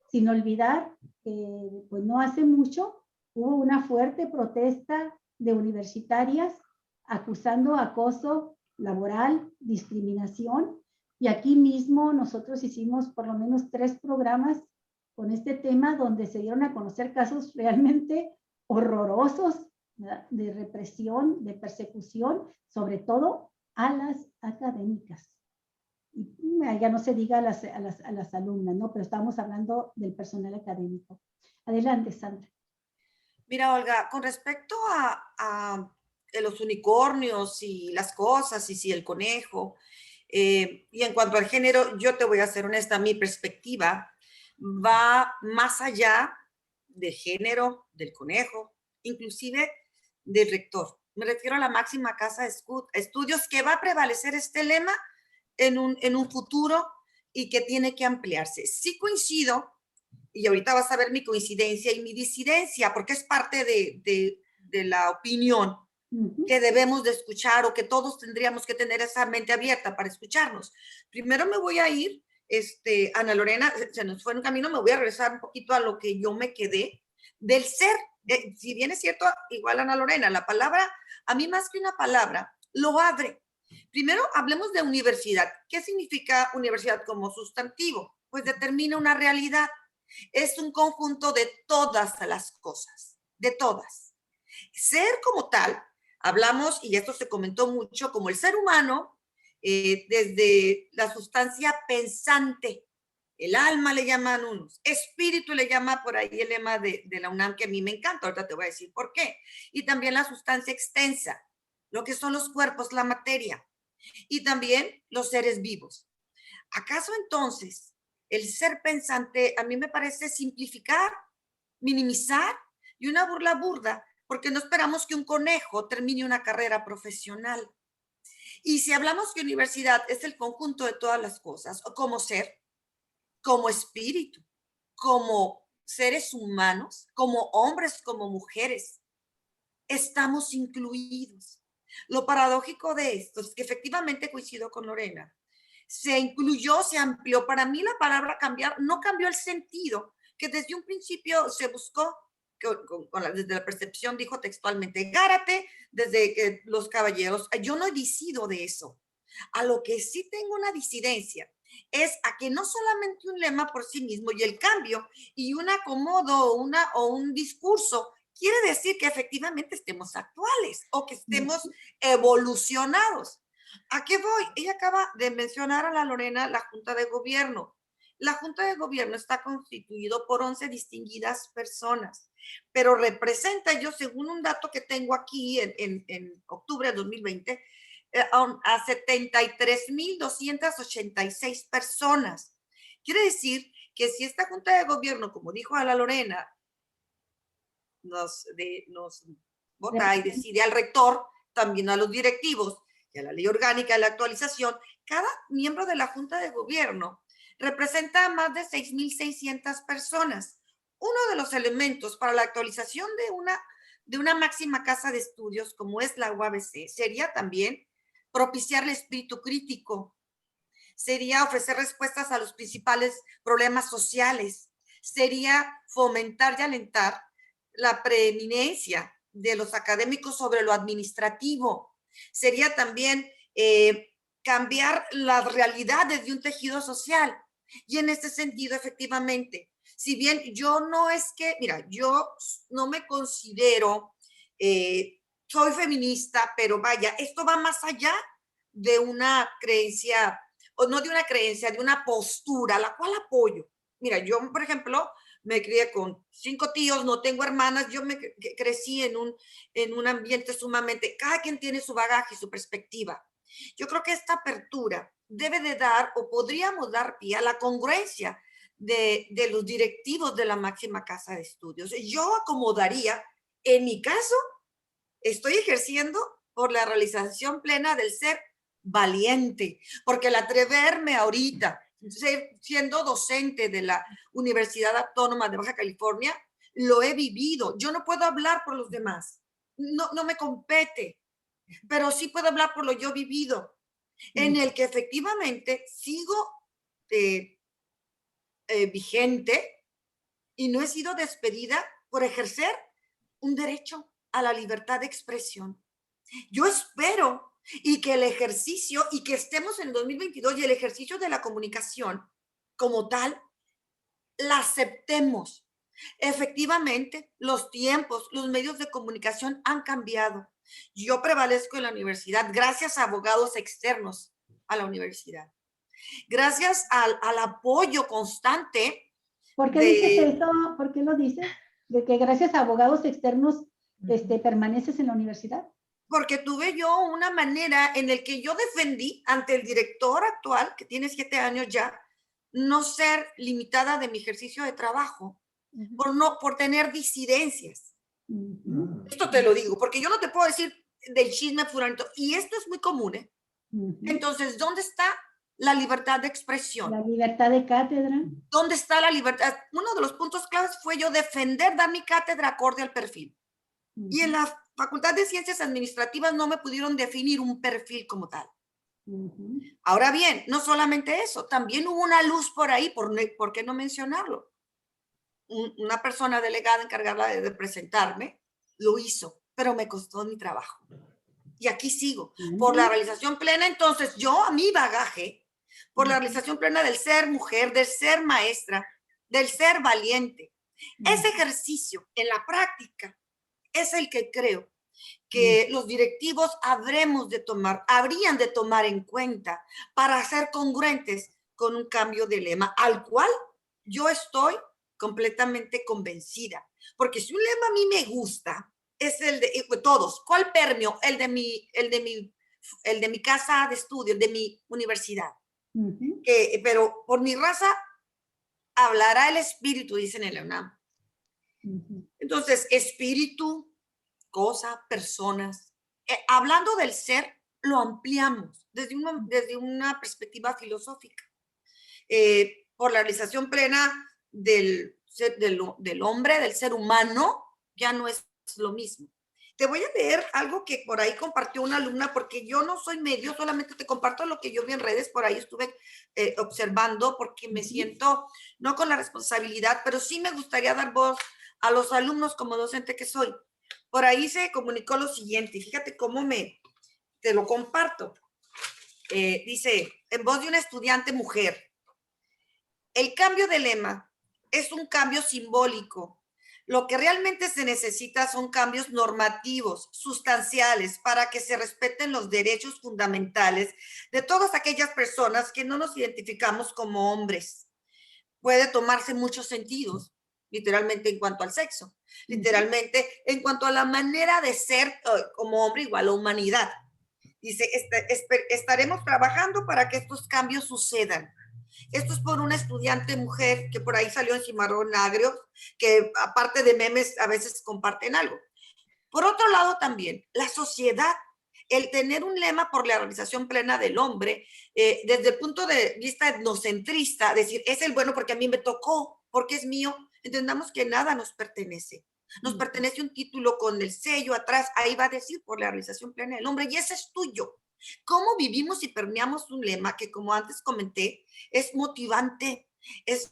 sin olvidar que pues no hace mucho hubo una fuerte protesta de universitarias acusando acoso laboral, discriminación, y aquí mismo nosotros hicimos por lo menos 3 programas con este tema donde se dieron a conocer casos realmente horrorosos, ¿verdad?, de represión, de persecución, sobre todo a las académicas. Y ya no se diga a las alumnas, ¿no? Pero estamos hablando del personal académico. Adelante, Sandra. Mira, Olga, con respecto a los unicornios y las cosas, y si el conejo, y en cuanto al género, yo te voy a ser honesta, mi perspectiva va más allá del género, del conejo, inclusive del rector. Me refiero a la máxima casa de estudios, que va a prevalecer este lema en un futuro y que tiene que ampliarse. Sí coincido, y ahorita vas a ver mi coincidencia y mi disidencia, porque es parte de la opinión que debemos de escuchar, o que todos tendríamos que tener esa mente abierta para escucharnos. Primero me voy a ir, Ana Lorena, se nos fue en un camino, me voy a regresar un poquito a lo que yo me quedé del ser. Si bien es cierto, igual Ana Lorena, la palabra, a mí más que una palabra, lo abre. Primero hablemos de universidad. ¿Qué significa universidad como sustantivo? Pues determina una realidad. Es un conjunto de todas las cosas, de todas. Ser como tal, hablamos, y esto se comentó mucho, como el ser humano, desde la sustancia pensante, el alma le llaman unos, espíritu le llama por ahí el lema de la UNAM, que a mí me encanta, ahorita te voy a decir por qué, y también la sustancia extensa, lo que son los cuerpos, la materia, y también los seres vivos. ¿Acaso entonces el ser pensante a mí me parece simplificar, minimizar y una burla burda, porque no esperamos que un conejo termine una carrera profesional? Y si hablamos que universidad es el conjunto de todas las cosas, como ser, como espíritu, como seres humanos, como hombres, como mujeres, estamos incluidos. Lo paradójico de esto es que efectivamente coincido con Lorena. Se incluyó, se amplió. Para mí la palabra cambiar no cambió el sentido que desde un principio se buscó, desde la percepción dijo textualmente, Gárate, desde que los caballeros, yo no he disido de eso. A lo que sí tengo una disidencia es a que no solamente un lema por sí mismo y el cambio y un acomodo o un discurso quiere decir que efectivamente estemos actuales o que estemos evolucionados. ¿A qué voy? Ella acaba de mencionar a la Lorena la Junta de Gobierno. La Junta de Gobierno está constituido por 11 distinguidas personas, pero representa, yo según un dato que tengo aquí en octubre de 2020, a 73,286 personas. Quiere decir que si esta Junta de Gobierno, como dijo a la Lorena, nos vota y decide al rector, también a los directivos y a la ley orgánica de la actualización, cada miembro de la Junta de Gobierno representa a más de 6,600 personas. Uno de los elementos para la actualización de una máxima casa de estudios como es la UABC sería también propiciar el espíritu crítico, sería ofrecer respuestas a los principales problemas sociales, sería fomentar y alentar la preeminencia de los académicos sobre lo administrativo, sería también cambiar las realidades de un tejido social. Y en este sentido, efectivamente, si bien yo no es que, mira, yo no me considero, soy feminista, pero vaya, esto va más allá de una creencia, o no de una creencia, de una postura, la cual apoyo. Mira, yo, por ejemplo, me crié con 5 tíos, no tengo hermanas, yo me crecí en un ambiente sumamente, cada quien tiene su bagaje y su perspectiva. Yo creo que esta apertura debe de dar, o podríamos dar pie a la congruencia de los directivos de la máxima casa de estudios. Yo acomodaría, en mi caso, estoy ejerciendo por la realización plena del ser valiente, porque el atreverme ahorita, siendo docente de la Universidad Autónoma de Baja California, lo he vivido. Yo no puedo hablar por los demás, no me compete, pero sí puedo hablar por lo yo vivido, en el que efectivamente sigo vigente y no he sido despedida por ejercer un derecho a la libertad de expresión. Yo espero y que el ejercicio, y que estemos en 2022 y el ejercicio de la comunicación como tal, la aceptemos. Efectivamente, los tiempos, los medios de comunicación han cambiado. Yo prevalezco en la universidad gracias a abogados externos a la universidad. Gracias al apoyo constante. ¿Por qué dices eso? ¿Por qué lo dices? ¿De que gracias a abogados externos permaneces en la universidad? Porque tuve yo una manera en la que yo defendí ante el director actual, que tiene 7 años ya, no ser limitada de mi ejercicio de trabajo, por tener disidencias. Esto te lo digo, porque yo no te puedo decir del chisme fulanito, y esto es muy común, ¿eh? Entonces, ¿dónde está la libertad de expresión? La libertad de cátedra. ¿Dónde está la libertad? Uno de los puntos claves fue yo dar mi cátedra acorde al perfil. Y en la Facultad de Ciencias Administrativas no me pudieron definir un perfil como tal. Ahora bien, no solamente eso, también hubo una luz por ahí, ¿por qué no mencionarlo? Una persona delegada encargada de presentarme lo hizo, pero me costó mi trabajo. Y aquí sigo, por la realización plena. Entonces, yo a mi bagaje, por la realización plena del ser mujer, del ser maestra, del ser valiente, ese ejercicio en la práctica es el que creo que los directivos habrían de tomar en cuenta para ser congruentes con un cambio de lema, al cual yo estoy completamente convencida. Porque si un lema a mí me gusta, es el de todos. ¿Cuál permeo? El de mi casa de estudio, de mi universidad. Pero por mi raza hablará el espíritu, dicen en la UNAM. Entonces, espíritu, cosa, personas. Hablando del ser, lo ampliamos desde una perspectiva filosófica. Por la realización plena del hombre, del ser humano, ya no es lo mismo. Te voy a leer algo que por ahí compartió una alumna, porque yo no soy medio, solamente te comparto lo que yo vi en redes, por ahí estuve observando, porque me siento, no con la responsabilidad, pero sí me gustaría dar voz a los alumnos como docente que soy. Por ahí se comunicó lo siguiente, fíjate cómo te lo comparto. Dice, en voz de una estudiante mujer, el cambio de lema es un cambio simbólico. Lo que realmente se necesita son cambios normativos, sustanciales, para que se respeten los derechos fundamentales de todas aquellas personas que no nos identificamos como hombres. Puede tomarse muchos sentidos, literalmente en cuanto al sexo, literalmente en cuanto a la manera de ser como hombre igual a humanidad. Dice, estaremos trabajando para que estos cambios sucedan. Esto es por una estudiante mujer que por ahí salió en Cimarrón Agrio, que aparte de memes a veces comparten algo. Por otro lado también, la sociedad, el tener un lema por la realización plena del hombre, desde el punto de vista etnocentrista, decir, es el bueno porque a mí me tocó, porque es mío, entendamos que nada nos pertenece. Nos pertenece un título con el sello atrás, ahí va a decir por la realización plena del hombre, y ese es tuyo. ¿Cómo vivimos y permeamos un lema que, como antes comenté, es motivante, es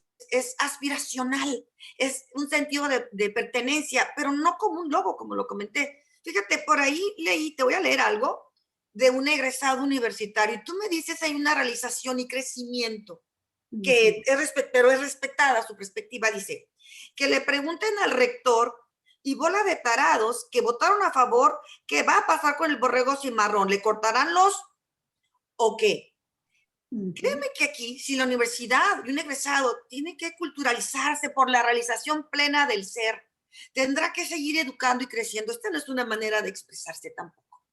aspiracional, es un sentido de pertenencia, pero no como un logo, como lo comenté? Fíjate, por ahí leí, te voy a leer algo de un egresado universitario, y tú me dices, hay una realización y crecimiento, que pero es respetada su perspectiva. Dice, que le pregunten al rector y bola de tarados que votaron a favor, ¿qué va a pasar con el borrego cimarrón? ¿Le cortarán los o qué? Créeme que aquí, si la universidad y un egresado tiene que culturalizarse por la realización plena del ser, tendrá que seguir educando y creciendo. Esta no es una manera de expresarse tampoco.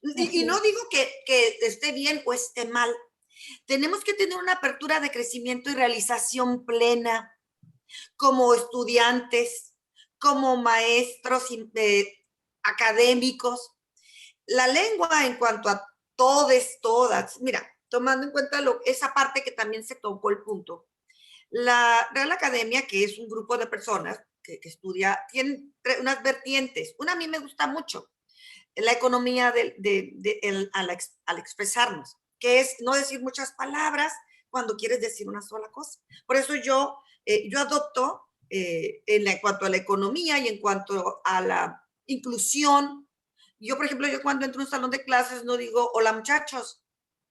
Y no digo que esté bien o esté mal. Tenemos que tener una apertura de crecimiento y realización plena como estudiantes, como maestros académicos. La lengua en cuanto a todas, mira, tomando en cuenta esa parte que también se tocó el punto. La Real Academia, que es un grupo de personas que estudia, tiene unas vertientes. Una a mí me gusta mucho, la economía al expresarnos, que es no decir muchas palabras cuando quieres decir una sola cosa. Por eso yo adopto en cuanto a la economía y en cuanto a la inclusión. Yo, por ejemplo, yo cuando entro a un salón de clases no digo hola muchachos,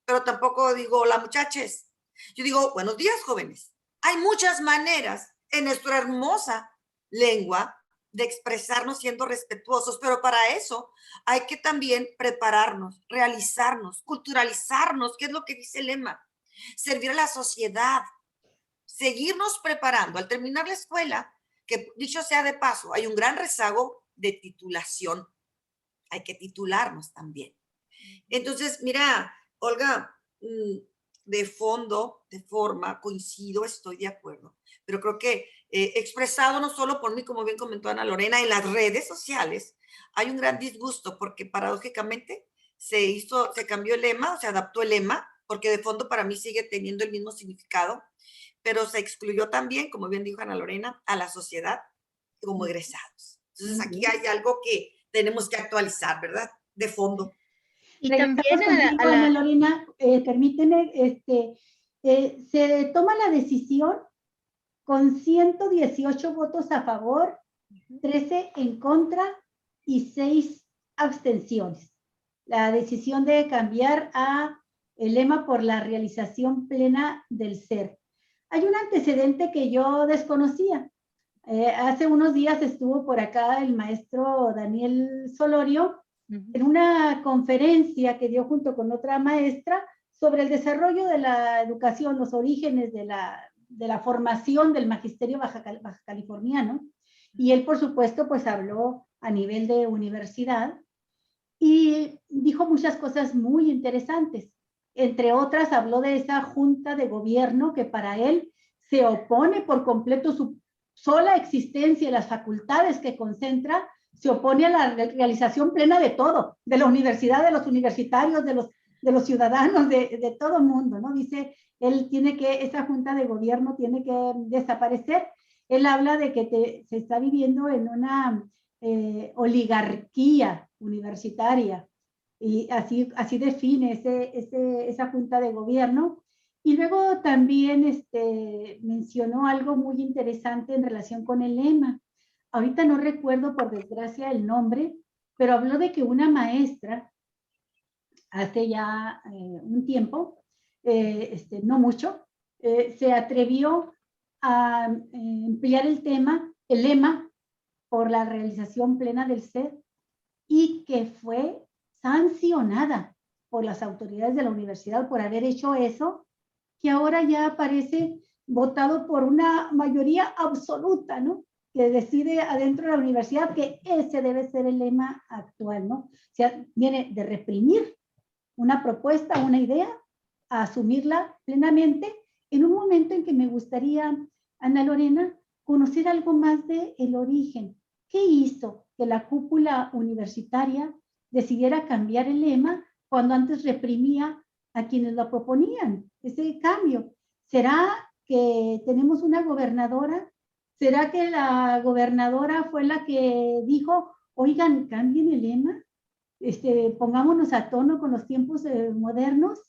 pero tampoco digo hola muchaches. Yo digo buenos días jóvenes. Hay muchas maneras en nuestra hermosa lengua de expresarnos siendo respetuosos, pero para eso hay que también prepararnos, realizarnos, culturalizarnos, que es lo que dice el lema, servir a la sociedad, seguirnos preparando. Al terminar la escuela, que dicho sea de paso, hay un gran rezago de titulación. Hay que titularnos también. Entonces, mira, Olga, de fondo, de forma, coincido, estoy de acuerdo, pero creo que expresado no solo por mí, como bien comentó Ana Lorena, en las redes sociales, hay un gran disgusto porque paradójicamente se cambió el lema, se adaptó el lema, porque de fondo para mí sigue teniendo el mismo significado, pero se excluyó también, como bien dijo Ana Lorena, a la sociedad como egresados. Entonces aquí hay algo que tenemos que actualizar, ¿verdad? De fondo. Y también Ana Lorena, permíteme, se toma la decisión con 118 votos a favor, 13 en contra y 6 abstenciones. La decisión de cambiar el lema por la realización plena del ser. Hay un antecedente que yo desconocía. Hace unos días estuvo por acá el maestro Daniel Solorio en una conferencia que dio junto con otra maestra sobre el desarrollo de la educación, los orígenes de la formación del magisterio baja californiano. Y él, por supuesto, pues habló a nivel de universidad y dijo muchas cosas muy interesantes. Entre otras, habló de esa junta de gobierno que para él se opone por completo su sola existencia y las facultades que concentra se opone a la realización plena de todo, de la universidad, de los universitarios, de los ciudadanos, de todo el mundo, ¿no? Dice, esa junta de gobierno tiene que desaparecer. Él habla de que se está viviendo en una oligarquía universitaria, y así define esa junta de gobierno. Y luego también mencionó algo muy interesante en relación con el lema. Ahorita no recuerdo, por desgracia, el nombre, pero habló de que una maestra, hace ya un tiempo, no mucho, se atrevió a emplear el lema, por la realización plena del ser, y que fue sancionada por las autoridades de la universidad por haber hecho eso, que ahora ya aparece votado por una mayoría absoluta, ¿no? Que decide adentro de la universidad que ese debe ser el lema actual, ¿no? O sea, viene de reprimir una propuesta, una idea, a asumirla plenamente, en un momento en que me gustaría, Ana Lorena, conocer algo más del origen. ¿Qué hizo que la cúpula universitaria decidiera cambiar el lema cuando antes reprimía a quienes lo proponían? Ese cambio. ¿Será que tenemos una gobernadora? ¿Será que la gobernadora fue la que dijo, oigan, cambien el lema? Pongámonos a tono con los tiempos modernos?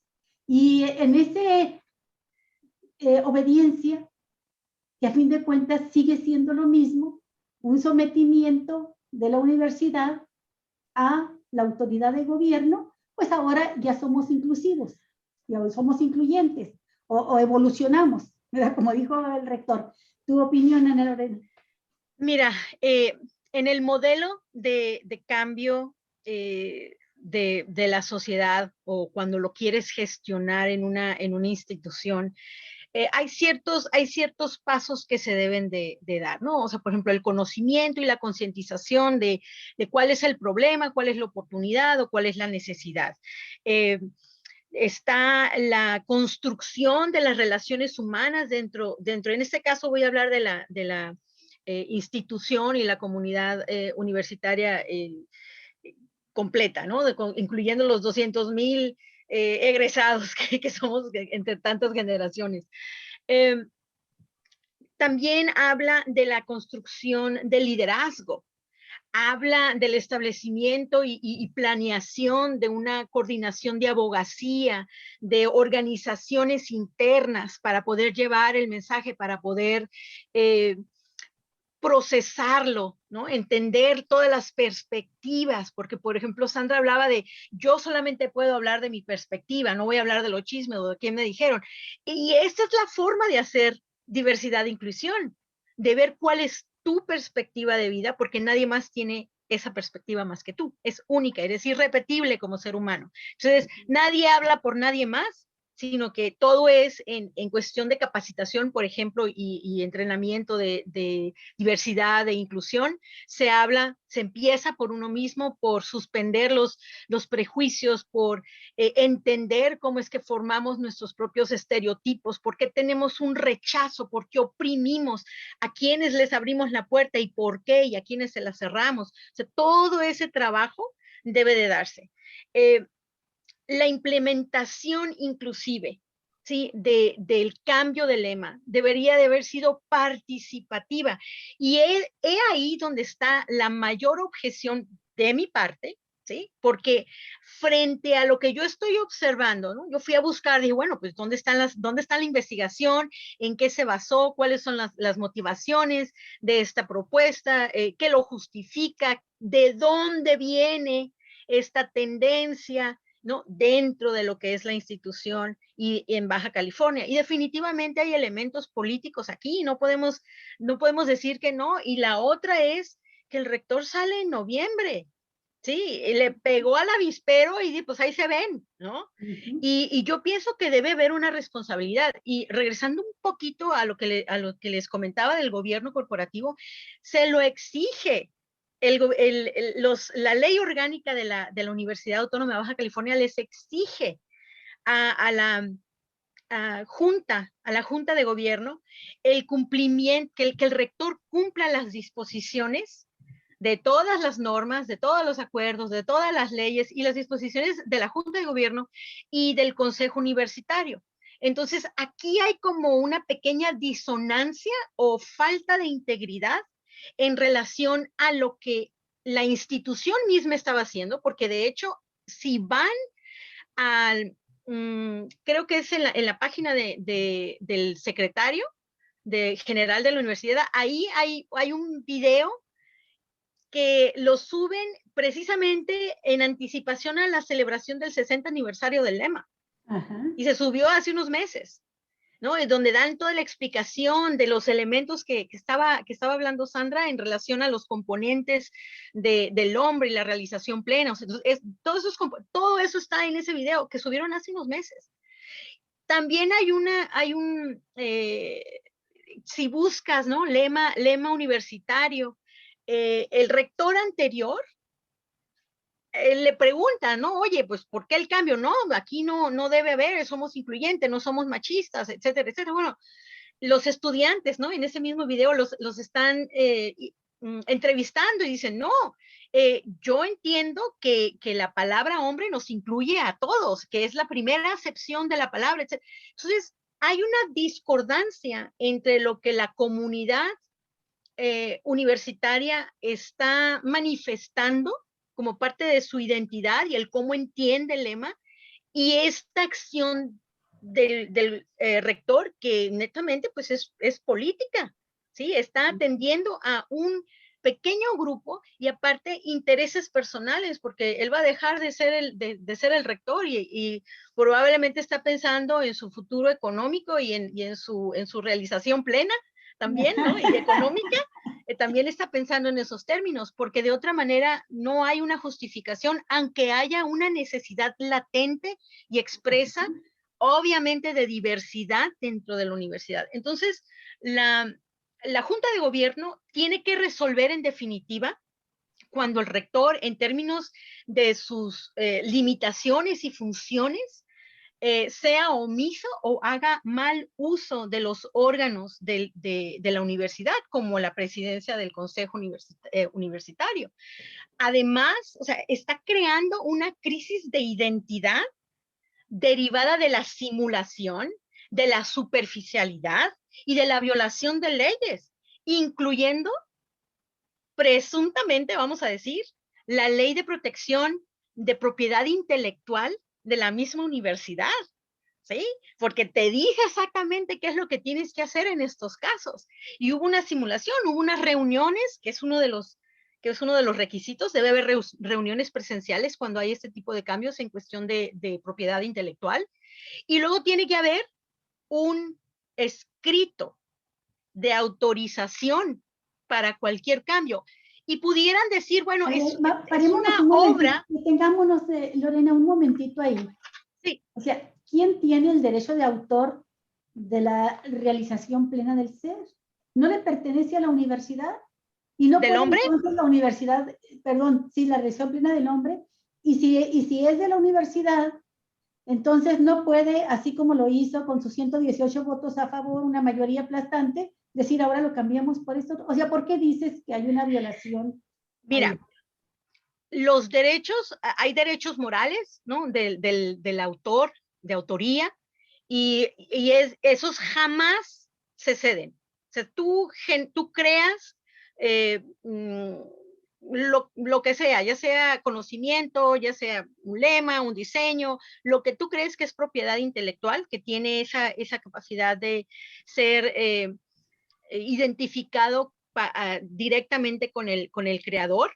Y en esa obediencia, que a fin de cuentas sigue siendo lo mismo, un sometimiento de la universidad a la autoridad de gobierno, pues ahora ya somos inclusivos, ya somos incluyentes, o evolucionamos, ¿verdad? Como dijo el rector. ¿Tu opinión, Ana Lorena? Mira, en el modelo de cambio de la sociedad, o cuando lo quieres gestionar en una institución, hay ciertos pasos que se deben de dar, ¿no? O sea, por ejemplo, el conocimiento y la concientización de cuál es el problema, cuál es la oportunidad o cuál es la necesidad. Está la construcción de las relaciones humanas dentro, en este caso voy a hablar de la institución y la comunidad universitaria completa, ¿no? Incluyendo los 200,000 egresados que somos entre tantas generaciones. También habla de la construcción del liderazgo, habla del establecimiento y planeación de una coordinación de abogacía, de organizaciones internas para poder llevar el mensaje, para poder procesarlo, ¿no? Entender todas las perspectivas, porque por ejemplo Sandra hablaba de, yo solamente puedo hablar de mi perspectiva, no voy a hablar de los chismes o de quién me dijeron. Y esta es la forma de hacer diversidad e inclusión, de ver cuál es tu perspectiva de vida, porque nadie más tiene esa perspectiva más que tú, es única, eres irrepetible como ser humano. Entonces, nadie habla por nadie más, sino que todo es en cuestión de capacitación, por ejemplo, y entrenamiento de diversidad, de inclusión. Se empieza por uno mismo, por suspender los prejuicios, por entender cómo es que formamos nuestros propios estereotipos, por qué tenemos un rechazo, por qué oprimimos, a quienes les abrimos la puerta y por qué, y a quienes se la cerramos. O sea, todo ese trabajo debe de darse. La implementación inclusive, ¿sí? Del cambio de lema debería de haber sido participativa, y ahí donde está la mayor objeción de mi parte, ¿sí? Porque frente a lo que yo estoy observando, ¿no? Yo fui a buscar, dije, bueno, pues ¿dónde está la investigación? ¿En qué se basó? ¿Cuáles son las motivaciones de esta propuesta? ¿Qué lo justifica? ¿De dónde viene esta tendencia, ¿no? Dentro de lo que es la institución y en Baja California? Y definitivamente hay elementos políticos aquí, no podemos decir que no. Y la otra es que el rector sale en noviembre, ¿sí? Le pegó al avispero y pues ahí se ven, ¿no? Uh-huh. Y yo pienso que debe haber una responsabilidad. Y regresando un poquito a lo que les comentaba del gobierno corporativo, se lo exige. La ley orgánica de la Universidad Autónoma de Baja California les exige a la Junta de Gobierno el cumplimiento, que el rector cumpla las disposiciones de todas las normas, de todos los acuerdos, de todas las leyes y las disposiciones de la Junta de Gobierno y del Consejo Universitario. Entonces, aquí hay como una pequeña disonancia o falta de integridad en relación a lo que la institución misma estaba haciendo, porque de hecho, si van al, creo que es en la página del secretario general de la universidad, ahí hay un video que lo suben precisamente en anticipación a la celebración del 60 aniversario del lema. Ajá. Y se subió hace unos meses, ¿no? Es donde dan toda la explicación de los elementos que estaba hablando Sandra en relación a los componentes del hombre y la realización plena. O sea, todo eso está en ese video que subieron hace unos meses. También si buscas, ¿no? Lema universitario, el rector anterior le pregunta, ¿no? Oye, pues, ¿por qué el cambio? No, aquí no debe haber, somos incluyentes, no somos machistas, etcétera, etcétera. Bueno, los estudiantes, ¿no? En ese mismo video los están entrevistando y dicen, no, yo entiendo que la palabra hombre nos incluye a todos, que es la primera acepción de la palabra, etc. Entonces, hay una discordancia entre lo que la comunidad universitaria está manifestando como parte de su identidad y el cómo entiende el lema, y esta acción del rector que netamente pues es política, ¿sí? Está atendiendo a un pequeño grupo y aparte intereses personales, porque él va a dejar de ser el rector y probablemente está pensando en su futuro económico y en su realización plena también, ¿no? Y económica, también está pensando en esos términos, porque de otra manera no hay una justificación, aunque haya una necesidad latente y expresa, obviamente, de diversidad dentro de la universidad. Entonces, la Junta de Gobierno tiene que resolver en definitiva cuando el rector, en términos de sus limitaciones y funciones, sea omiso o haga mal uso de los órganos de la universidad, como la presidencia del Consejo Universitario. Además, o sea, está creando una crisis de identidad derivada de la simulación, de la superficialidad y de la violación de leyes, incluyendo presuntamente, vamos a decir, la ley de protección de propiedad intelectual de la misma universidad, ¿sí? Porque te dije exactamente qué es lo que tienes que hacer en estos casos. Y hubo una simulación, hubo unas reuniones, que es uno de los requisitos, debe haber reuniones presenciales cuando hay este tipo de cambios en cuestión de propiedad intelectual. Y luego tiene que haber un escrito de autorización para cualquier cambio. Y pudieran decir, bueno, es una obra. Detengámonos, Lorena, un momentito ahí. Sí. O sea, ¿quién tiene el derecho de autor de la realización plena del ser? ¿No le pertenece a la universidad? ¿Y no ¿Del puede hombre? entonces la universidad, perdón, sí, la realización plena del hombre? Y si es de la universidad, entonces no puede, así como lo hizo con sus 118 votos a favor, una mayoría aplastante, decir ahora lo cambiamos por esto. O sea, ¿por qué dices que hay una violación? Mira, ahí? Los derechos, hay derechos morales, ¿no? Del autor, de autoría, y esos jamás se ceden. O sea, tú creas lo que sea, ya sea conocimiento, ya sea un lema, un diseño, lo que tú crees que es propiedad intelectual, que tiene esa capacidad de ser identificado directamente con el creador,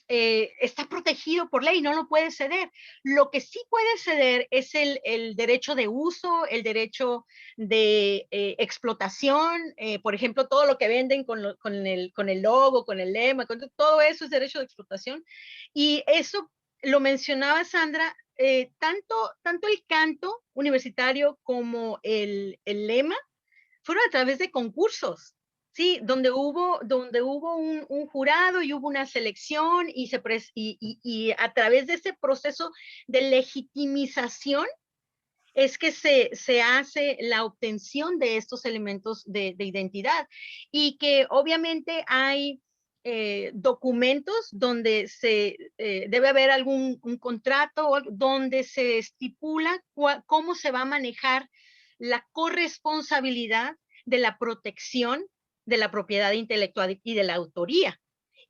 está protegido por ley, no lo puede ceder. Lo que sí puede ceder es el derecho de uso, el derecho de explotación, por ejemplo, todo lo que venden con el logo, con el lema, todo eso es derecho de explotación. Y eso lo mencionaba Sandra, tanto el canto universitario como el lema fueron a través de concursos. Sí, donde hubo un jurado y hubo una selección y a través de ese proceso de legitimización es que se hace la obtención de estos elementos de identidad, y que obviamente hay documentos donde debe haber un contrato donde se estipula cómo se va a manejar la corresponsabilidad de la protección de la propiedad intelectual y de la autoría.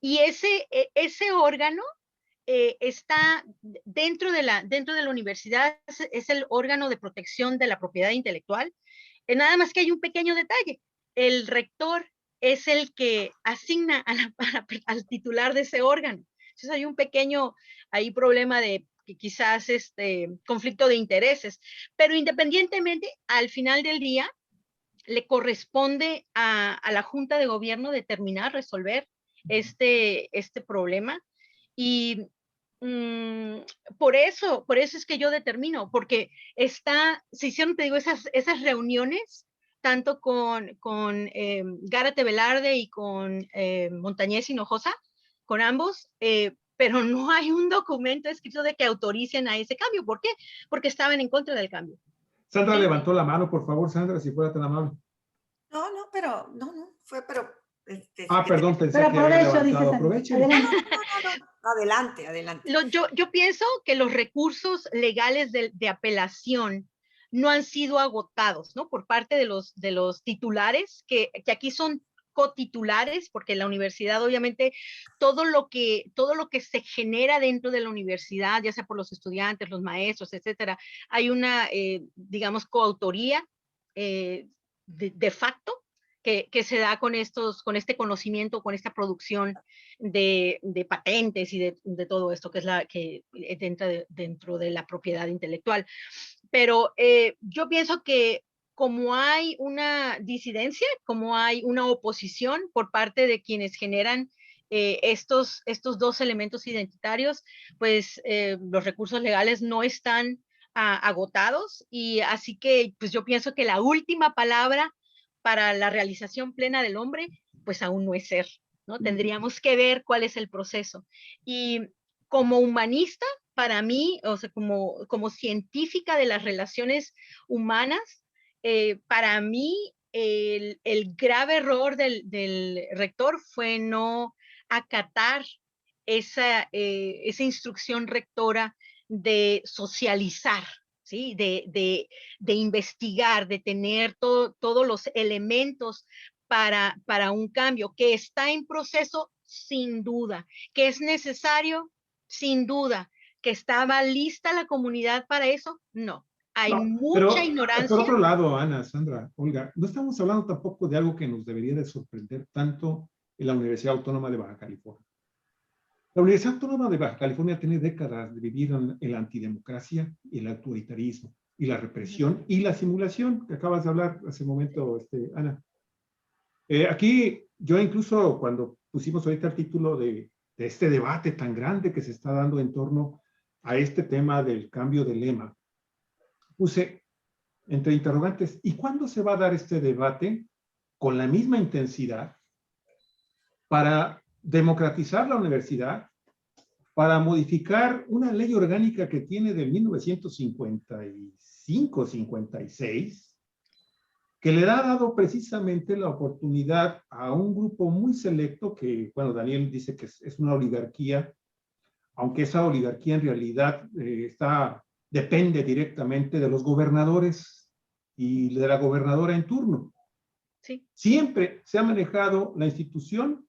Y ese órgano está dentro de la universidad, es el órgano de protección de la propiedad intelectual. Nada más que hay un pequeño detalle. El rector es el que asigna al titular de ese órgano. Entonces hay un pequeño problema de quizás conflicto de intereses, pero independientemente, al final del día, le corresponde a la Junta de Gobierno determinar, resolver este problema. Y por eso es que yo determino, porque se hicieron, te digo, esas reuniones, tanto con Gárate Velarde y con Montañez Hinojosa, con ambos, pero no hay un documento escrito de que autoricen a ese cambio. ¿Por qué? Porque estaban en contra del cambio. Sandra levantó la mano, por favor, Sandra, si fuera tan amable. Pero perdón, pensé que había levantado. Aprovechen. Adelante. Yo pienso que los recursos legales de apelación no han sido agotados, ¿no? Por parte de los titulares, que aquí son cotitulares, porque la universidad, obviamente, todo lo que se genera dentro de la universidad, ya sea por los estudiantes, los maestros, etcétera, hay una, digamos, coautoría de facto, que se da con este conocimiento, con esta producción de patentes y de todo esto, que es que entra dentro de la propiedad intelectual. Pero yo pienso que como hay una disidencia, como hay una oposición por parte de quienes generan estos dos elementos identitarios, pues los recursos legales no están agotados, y así que pues yo pienso que la última palabra para la realización plena del hombre, pues aún no es ser, ¿no? Tendríamos que ver cuál es el proceso. Y como humanista, para mí, o sea, como científica de las relaciones humanas, para mí el grave error del rector fue no acatar esa instrucción rectora de socializar, ¿sí? De investigar, de tener todos los elementos para un cambio, que está en proceso sin duda, que es necesario sin duda, que estaba lista la comunidad para eso, no. Hay mucha ignorancia. Por otro lado, Ana, Sandra, Olga, no estamos hablando tampoco de algo que nos debería de sorprender tanto en la Universidad Autónoma de Baja California. La Universidad Autónoma de Baja California tiene décadas de vivir en la antidemocracia y el autoritarismo y la represión y la simulación, que acabas de hablar hace un momento, Ana. Aquí, yo incluso cuando pusimos ahorita el título de este debate tan grande que se está dando en torno a este tema del cambio de lema, puse entre interrogantes, ¿y cuándo se va a dar este debate con la misma intensidad para democratizar la universidad, para modificar una ley orgánica que tiene de 1955-56, que le ha dado precisamente la oportunidad a un grupo muy selecto que, bueno, Daniel dice que es una oligarquía, aunque esa oligarquía en realidad depende directamente de los gobernadores y de la gobernadora en turno. Sí. Siempre se ha manejado la institución,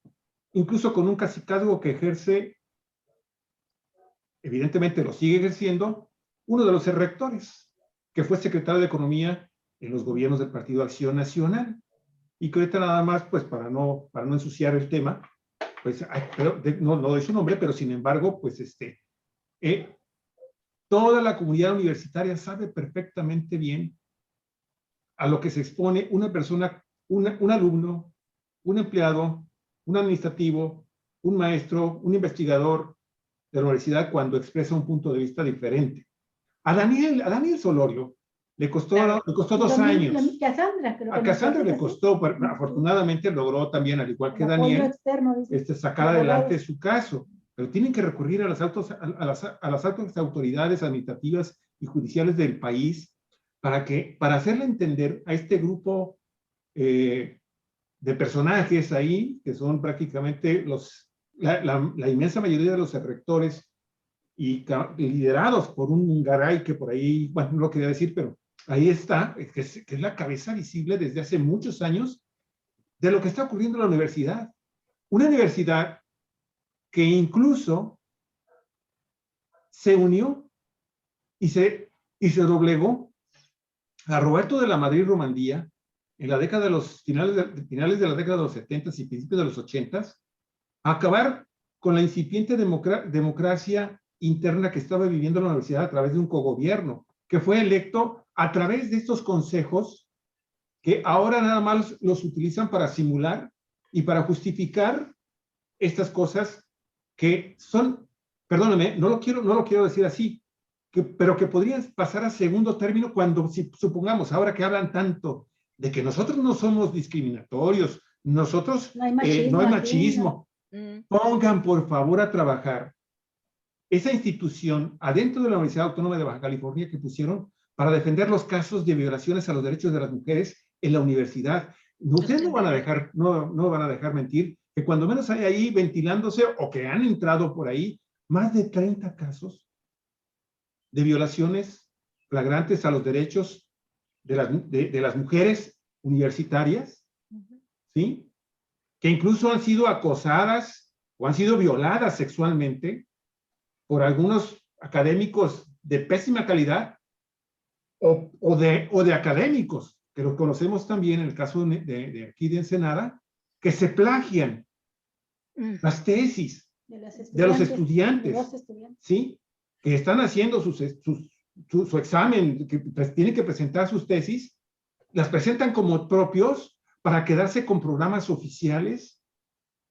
incluso con un cacicazgo que ejerce, evidentemente lo sigue ejerciendo, uno de los rectores, que fue secretario de Economía en los gobiernos del Partido Acción Nacional, y que ahorita nada más, pues para no ensuciar el tema, pues no doy su nombre, pero sin embargo, pues toda la comunidad universitaria sabe perfectamente bien a lo que se expone una persona, un alumno, un empleado, un administrativo, un maestro, un investigador de la universidad cuando expresa un punto de vista diferente. A Daniel Solorio le costó 2 años. A Cassandra le costó, afortunadamente logró también, al igual que Daniel, sacar adelante su caso. Pero tienen que recurrir a las altas autoridades administrativas y judiciales del país para hacerle entender a este grupo de personajes ahí, que son prácticamente la inmensa mayoría de los rectores y liderados por un Garay que por ahí, bueno, no lo quería decir, pero ahí está, que es la cabeza visible desde hace muchos años de lo que está ocurriendo en la universidad. Una universidad que incluso se unió y se doblegó a Roberto de la Madrid Romandía en la década de los finales de la década de los 70 y principios de los 80 a acabar con la incipiente democracia interna que estaba viviendo la universidad a través de un cogobierno que fue electo a través de estos consejos que ahora nada más los utilizan para simular y para justificar estas cosas que son, perdóname, no lo quiero decir así, pero que podrían pasar a segundo término cuando, si supongamos, ahora que hablan tanto de que nosotros no somos discriminatorios, nosotros no hay machismo. Pongan por favor a trabajar esa institución adentro de la Universidad Autónoma de Baja California que pusieron para defender los casos de violaciones a los derechos de las mujeres en la universidad. Ustedes no van a dejar mentir que cuando menos hay ahí ventilándose o que han entrado por ahí más de 30 casos de violaciones flagrantes a los derechos de las mujeres universitarias, ¿sí? Que incluso han sido acosadas o han sido violadas sexualmente por algunos académicos de pésima calidad o de académicos, que lo conocemos también en el caso de aquí de Ensenada, que se plagian las tesis de los estudiantes, ¿sí? Que están haciendo su examen, que tienen que presentar sus tesis, las presentan como propios para quedarse con programas oficiales,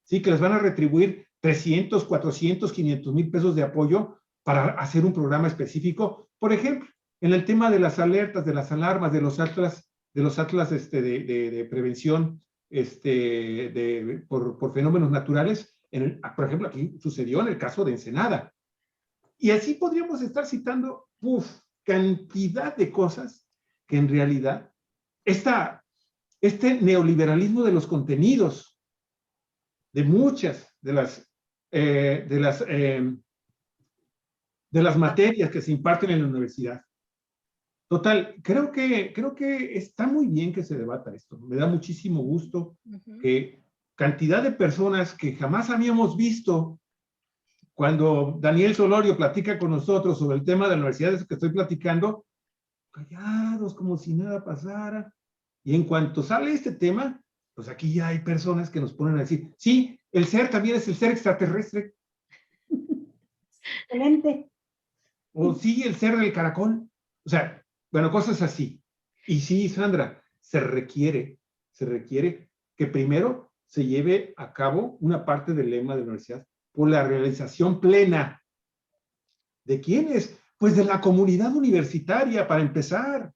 ¿sí? Que les van a retribuir 300, 400, 500 mil pesos de apoyo para hacer un programa específico. Por ejemplo, en el tema de las alertas, de las alarmas, de los atlas de prevención por fenómenos naturales, por ejemplo, aquí sucedió en el caso de Ensenada. Y así podríamos estar citando cantidad de cosas que en realidad este neoliberalismo de los contenidos, de muchas de las materias que se imparten en la universidad. Total, creo que está muy bien que se debata esto. Me da muchísimo gusto que cantidad de personas que jamás habíamos visto cuando Daniel Solorio platica con nosotros sobre el tema de la universidad que estoy platicando, callados como si nada pasara. Y en cuanto sale este tema, pues aquí ya hay personas que nos ponen a decir, sí, el ser también es el ser extraterrestre. Excelente. O sí, el ser del caracol. O sea, bueno, cosas así. Y sí, Sandra, se requiere que primero se lleve a cabo una parte del lema de la universidad por la realización plena. ¿De quiénes? Pues de la comunidad universitaria, para empezar.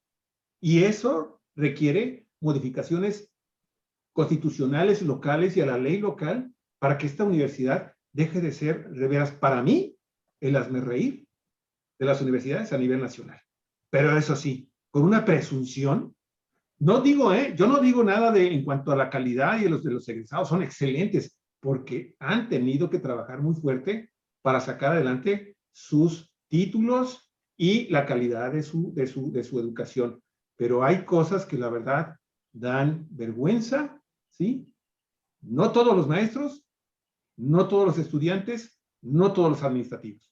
Y eso requiere modificaciones constitucionales locales y a la ley local para que esta universidad deje de ser, de veras, para mí, el hazmerreír de las universidades a nivel nacional. Pero eso sí, con una presunción, yo no digo nada en cuanto a la calidad y de los egresados, son excelentes, porque han tenido que trabajar muy fuerte para sacar adelante sus títulos y la calidad de su educación. Pero hay cosas que la verdad dan vergüenza, ¿sí? No todos los maestros, no todos los estudiantes, no todos los administrativos.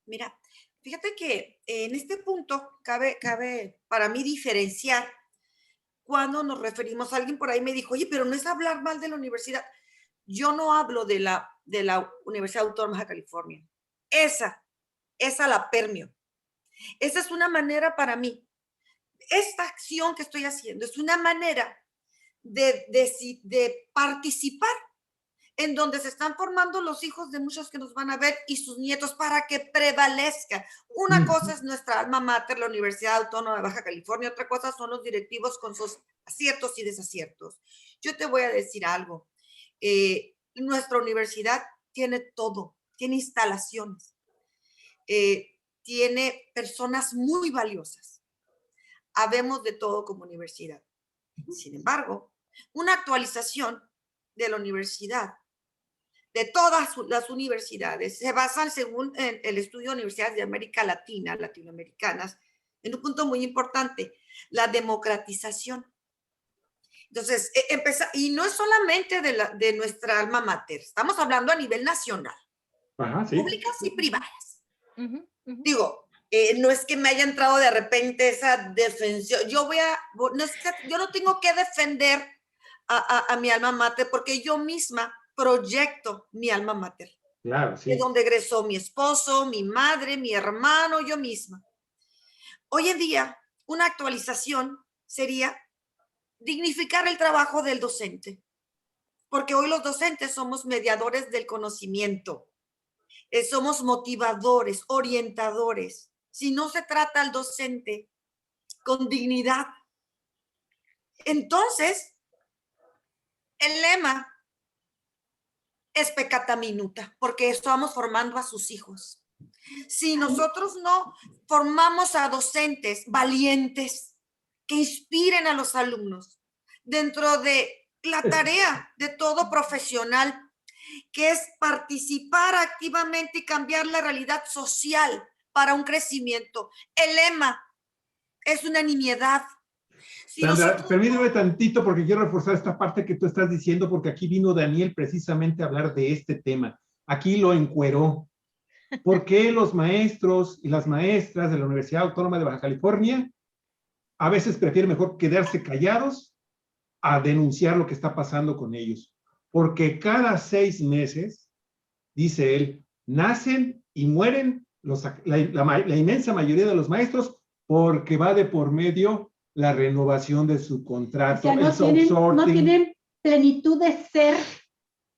Mira, fíjate que en este punto cabe para mí diferenciar cuando nos referimos a alguien por ahí me dijo, oye, pero no es hablar mal de la universidad. Yo no hablo de la Universidad Autónoma de California. Esa la permeo. Esa es una manera para mí. Esta acción que estoy haciendo es una manera de participar en donde se están formando los hijos de muchos que nos van a ver y sus nietos para que prevalezca. Una cosa es nuestra alma mater, la Universidad Autónoma de Baja California, otra cosa son los directivos con sus aciertos y desaciertos. Yo te voy a decir algo. Nuestra universidad tiene todo, tiene instalaciones, tiene personas muy valiosas. Habemos de todo como universidad. Sin embargo, una actualización de la universidad, de todas las universidades. Se basan, según el estudio de universidades de América Latina, latinoamericanas, en un punto muy importante, la democratización. Entonces, y no es solamente de nuestra alma mater, estamos hablando a nivel nacional, Ajá, sí. Públicas y privadas. Digo, no es que me haya entrado de repente esa defensión, yo no tengo que defender a mi alma mater porque yo misma proyecto mi alma mater. Claro, sí. Es donde egresó mi esposo, mi madre, mi hermano, yo misma. Hoy en día, una actualización sería dignificar el trabajo del docente, porque hoy los docentes somos mediadores del conocimiento, somos motivadores, orientadores. Si no se trata al docente con dignidad, entonces el lema es peccata minuta, porque estamos formando a sus hijos. Si nosotros no formamos a docentes valientes que inspiren a los alumnos dentro de la tarea de todo profesional, que es participar activamente y cambiar la realidad social para un crecimiento. El lema es una nimiedad. Si Sandra, permíteme tantito porque quiero reforzar esta parte que tú estás diciendo, porque aquí vino Daniel precisamente a hablar de este tema. Aquí lo encueró. ¿Por qué los maestros y las maestras de la Universidad Autónoma de Baja California a veces prefieren mejor quedarse callados a denunciar lo que está pasando con ellos? Porque cada 6 meses, dice él, nacen y mueren la inmensa mayoría de los maestros porque va de por medio la renovación de su contrato. O sea, no tienen plenitud de ser,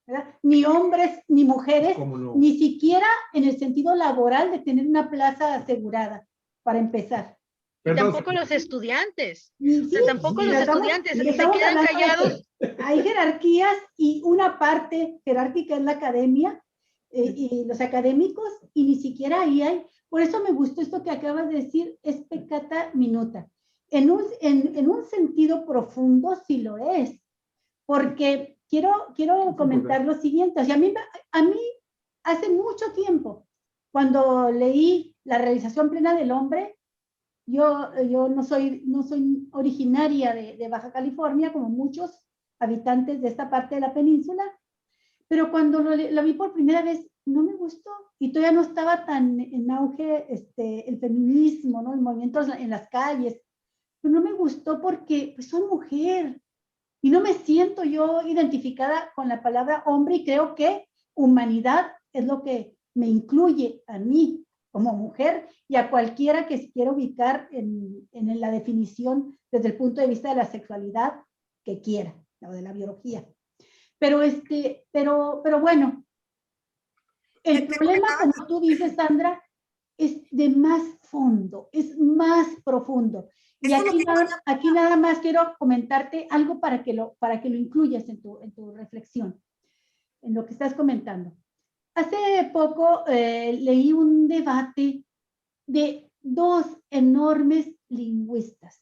¿verdad? Ni hombres ni mujeres, no, ni siquiera en el sentido laboral de tener una plaza asegurada, para empezar. Perdón, tampoco los estudiantes. Sí, o sea, tampoco los estudiantes se quedan callados. Hay jerarquías y una parte jerárquica es la academia y los académicos, y ni siquiera ahí hay. Por eso me gustó esto que acabas de decir, es peccata minuta. En un sentido profundo sí lo es, porque quiero comentar lo siguiente. O sea, a mí hace mucho tiempo, cuando leí La realización plena del hombre, yo no soy originaria de Baja California, como muchos habitantes de esta parte de la península, pero cuando lo vi por primera vez, no me gustó, y todavía no estaba tan en auge el feminismo, ¿no? El movimiento en las calles, pero no me gustó porque pues, soy mujer, y no me siento yo identificada con la palabra hombre, y creo que humanidad es lo que me incluye a mí como mujer y a cualquiera que se quiera ubicar en la definición desde el punto de vista de la sexualidad que quiera, o de la biología. Pero bueno, el problema, como tú dices, Sandra, es de más fondo, es más profundo. Y aquí nada más quiero comentarte algo para que lo incluyas en tu reflexión, en lo que estás comentando. Hace poco leí un debate de 2 enormes lingüistas,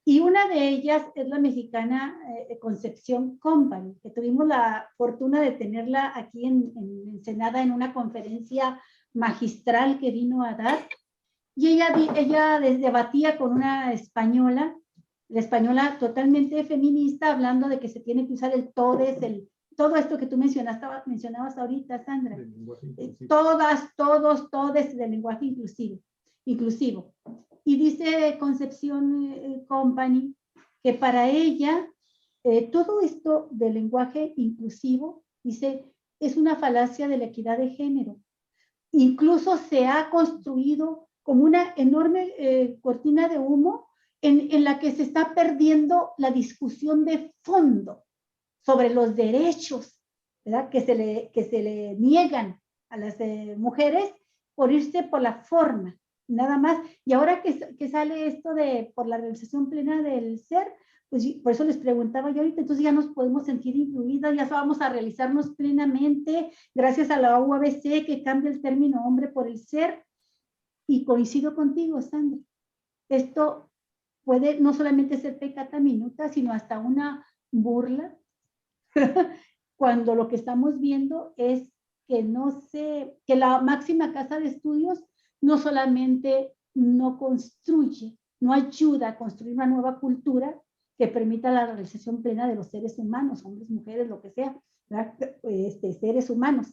y una de ellas es la mexicana Concepción Company, que tuvimos la fortuna de tenerla aquí en Ensenada en una conferencia magistral que vino a dar, y ella debatía con una española, la española totalmente feminista, hablando de que se tiene que usar el todes, todo esto que tú mencionabas ahorita, Sandra. Todas, todos, todes del lenguaje inclusivo. Y dice Concepción Company que para ella todo esto del lenguaje inclusivo, dice, es una falacia de la equidad de género. Incluso se ha construido como una enorme cortina de humo en la que se está perdiendo la discusión de fondo sobre los derechos, ¿verdad? Que se le niegan a las mujeres por irse por la forma, nada más. Y ahora que sale esto por la realización plena del ser, pues por eso les preguntaba yo ahorita, entonces ya nos podemos sentir incluidas, ya vamos a realizarnos plenamente, gracias a la UABC que cambia el término hombre por el ser. Y coincido contigo, Sandra, esto puede no solamente ser peccata minuta, sino hasta una burla, cuando lo que estamos viendo es que que la máxima casa de estudios no solamente no construye, no ayuda a construir una nueva cultura que permita la realización plena de los seres humanos, hombres, mujeres, lo que sea, seres humanos,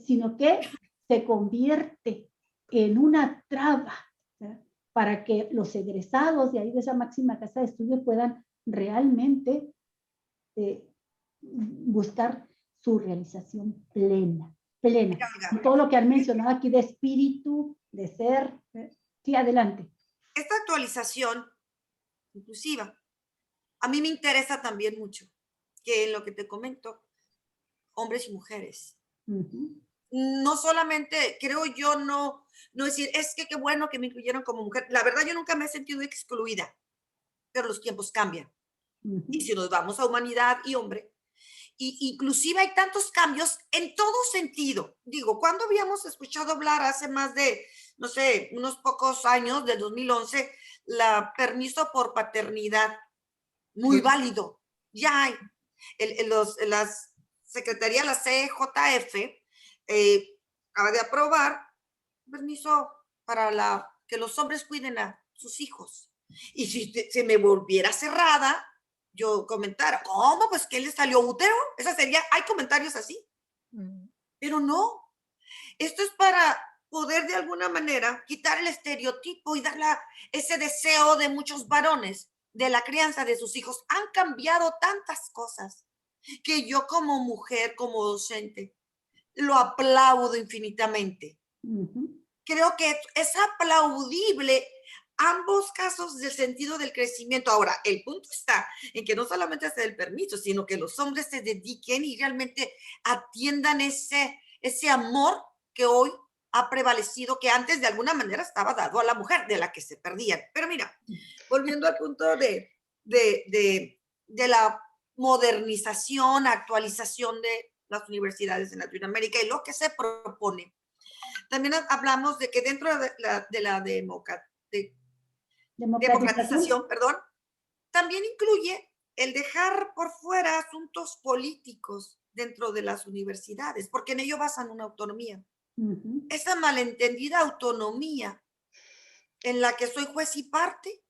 sino que se convierte en una traba, ¿verdad?, para que los egresados de ahí de esa máxima casa de estudios puedan realmente buscar su realización plena. Y todo lo que han mencionado aquí de espíritu, de ser. Sí, adelante. Esta actualización inclusiva, a mí me interesa también mucho, que en lo que te comento, hombres y mujeres. No solamente, creo yo, no decir, es que qué bueno que me incluyeron como mujer. La verdad, yo nunca me he sentido excluida, pero los tiempos cambian. Y si nos vamos a humanidad y hombre, y inclusive hay tantos cambios en todo sentido. Digo, ¿cuándo habíamos escuchado hablar hace más de, no sé, unos pocos años, del 2011, la permiso por paternidad? Muy válido. Ya hay. Las Secretaría, la CJF, acaba de aprobar permiso para que los hombres cuiden a sus hijos. Y si se me volviera cerrada, yo comentara, ¿cómo? Pues que le salió útero. Esa sería, hay comentarios así. Pero no. Esto es para poder de alguna manera quitar el estereotipo y dar ese deseo de muchos varones de la crianza de sus hijos. Han cambiado tantas cosas que yo como mujer, como docente, lo aplaudo infinitamente. Creo que es aplaudible ambos casos del sentido del crecimiento. Ahora, el punto está en que no solamente se dé el permiso, sino que los hombres se dediquen y realmente atiendan ese amor que hoy ha prevalecido, que antes de alguna manera estaba dado a la mujer, de la que se perdían. Pero mira, volviendo al punto de la modernización, actualización de las universidades en Latinoamérica y lo que se propone. También hablamos de que dentro de la democratización, también incluye el dejar por fuera asuntos políticos dentro de las universidades, porque en ello basan una autonomía. Esa malentendida autonomía en la que soy juez y parte.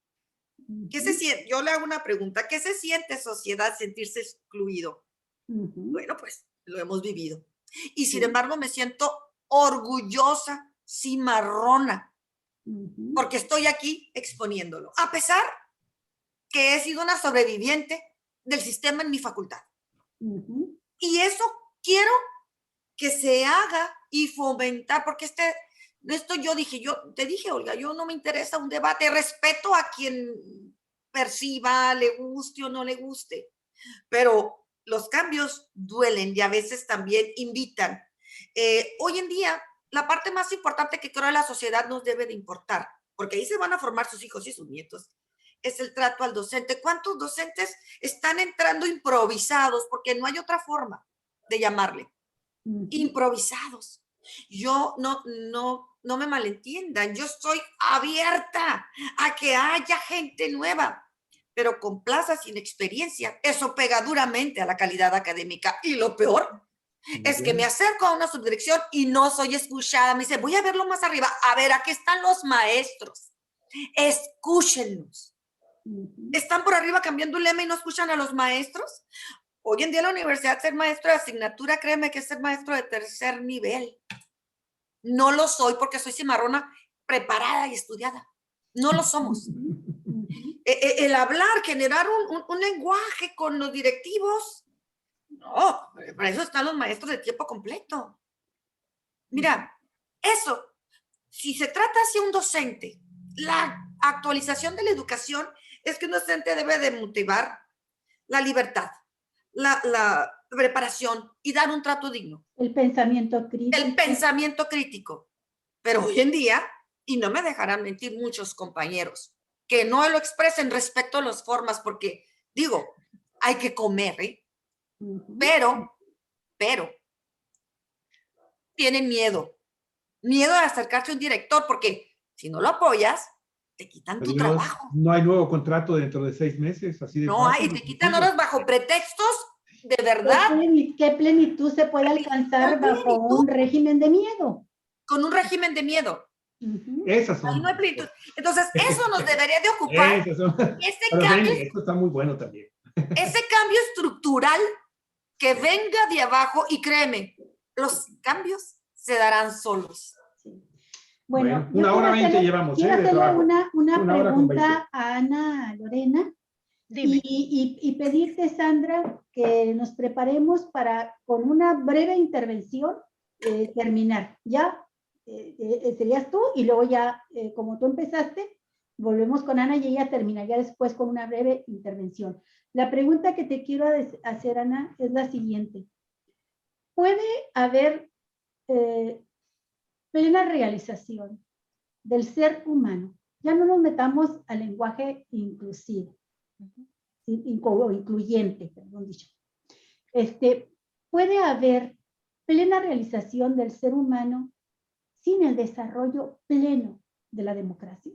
¿Qué se siente? Yo le hago una pregunta. ¿Qué se siente, sociedad, sentirse excluido? Bueno, pues lo hemos vivido. Y sin embargo me siento orgullosa, cimarrona, porque estoy aquí exponiéndolo, a pesar que he sido una sobreviviente del sistema en mi facultad. Y eso quiero que se haga y fomentar, porque esto yo te dije, Olga, yo no me interesa un debate, respeto a quien perciba, le guste o no le guste, pero los cambios duelen y a veces también invitan. Hoy en día, la parte más importante que creo que la sociedad nos debe de importar, porque ahí se van a formar sus hijos y sus nietos, es el trato al docente. ¿Cuántos docentes están entrando improvisados? Porque no hay otra forma de llamarle. Improvisados. Yo no me malentiendan, yo estoy abierta a que haya gente nueva, pero con plazas sin experiencia, eso pega duramente a la calidad académica. Y lo peor es que me acerco a una subdirección y no soy escuchada. Me dice, voy a verlo más arriba. A ver, aquí están los maestros. Escúchenlos. ¿Están por arriba cambiando un lema y no escuchan a los maestros? Hoy en día en la universidad ser maestro de asignatura, créeme que es ser maestro de tercer nivel. No lo soy porque soy cimarrona preparada y estudiada. No lo somos. El hablar, generar un lenguaje con los directivos, no, para eso están los maestros de tiempo completo. Mira, eso, si se trata hacia un docente, la actualización de la educación es que un docente debe de motivar la libertad, la preparación y dar un trato digno. El pensamiento crítico. El pensamiento crítico. Pero hoy en día, y no me dejarán mentir muchos compañeros, que no lo expresen respecto a las formas, porque digo, hay que comer, ¿eh? Pero tienen miedo de acercarse a un director, porque si no lo apoyas, te quitan tu Adiós. trabajo. No hay nuevo contrato dentro de 6 meses, así de No hay, fácil. y te quitan horas bajo pretextos, de verdad. ¿Qué plenitud se puede alcanzar bajo un régimen de miedo? Con un régimen de miedo. Esas son. Ahí no hay plenitud. Entonces, eso nos debería de ocupar. Esas son. Ese Pero cambio, ven, esto está muy bueno también. ese cambio estructural que venga de abajo, y créeme, los cambios se darán solos. Sí. Bueno, yo 1 hora 20 llevamos. Quiero de hacerle trabajo. una 1 hora con 20. pregunta a Ana Lorena. Dime. Y pedirte, Sandra, que nos preparemos para, con una breve intervención, terminar. Ya serías tú, y luego ya, como tú empezaste, volvemos con Ana y ella terminaría después con una breve intervención. La pregunta que te quiero hacer, Ana, es la siguiente. ¿Puede haber plena realización del ser humano? Ya no nos metamos al lenguaje inclusivo. Incluyente, perdón dicho. ¿Puede haber plena realización del ser humano sin el desarrollo pleno de la democracia?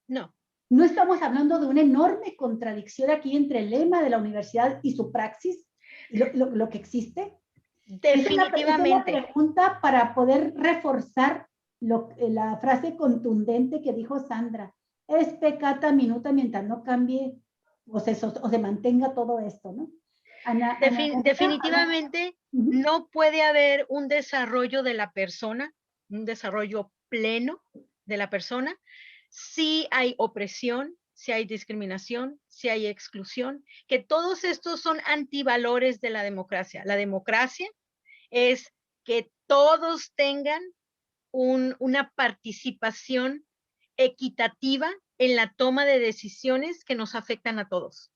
No. ¿No estamos hablando de una enorme contradicción aquí entre el lema de la universidad y su praxis, lo que existe? Definitivamente. Esa es la pregunta para poder reforzar la frase contundente que dijo Sandra. Es peccata minuta mientras no cambie o se mantenga todo esto, ¿no? Ana, Definitivamente no puede haber un desarrollo de la persona, un desarrollo pleno de la persona, si hay opresión, si hay discriminación, si hay exclusión, que todos estos son antivalores de la democracia. La democracia es que todos tengan una participación equitativa en la toma de decisiones que nos afectan a todos.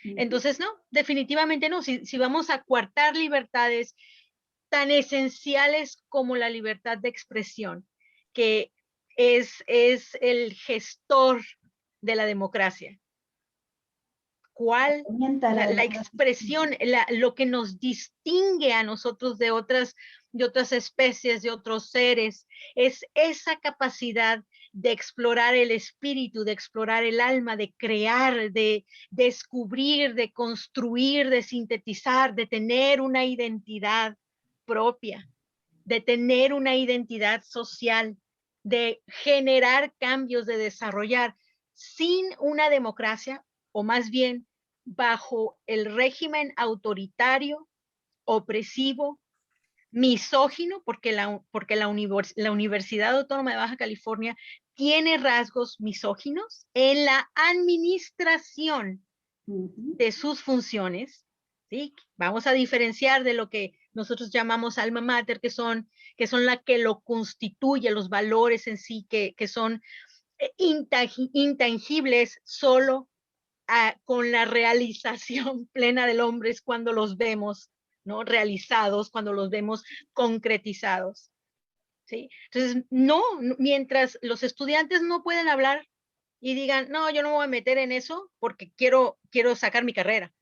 Entonces, no, definitivamente no. Si vamos a coartar libertades tan esenciales como la libertad de expresión, que es el gestor de la democracia. ¿Cuál? La expresión, lo que nos distingue a nosotros de otras especies, de otros seres, es esa capacidad de explorar el espíritu, de explorar el alma, de crear, de descubrir, de construir, de sintetizar, de tener una identidad propia, de tener una identidad social, de generar cambios, de desarrollar. Sin una democracia, o más bien bajo el régimen autoritario, opresivo, misógino, porque la Universidad Autónoma de Baja California tiene rasgos misóginos en la administración de sus funciones, ¿sí? Vamos a diferenciar de lo que nosotros llamamos alma mater, que son la que lo constituye, los valores en sí, que son intangibles solo con la realización plena del hombre es cuando los vemos, ¿no? Realizados, cuando los vemos concretizados, ¿sí? Entonces, mientras los estudiantes no pueden hablar y digan, no, yo no me voy a meter en eso porque quiero sacar mi carrera.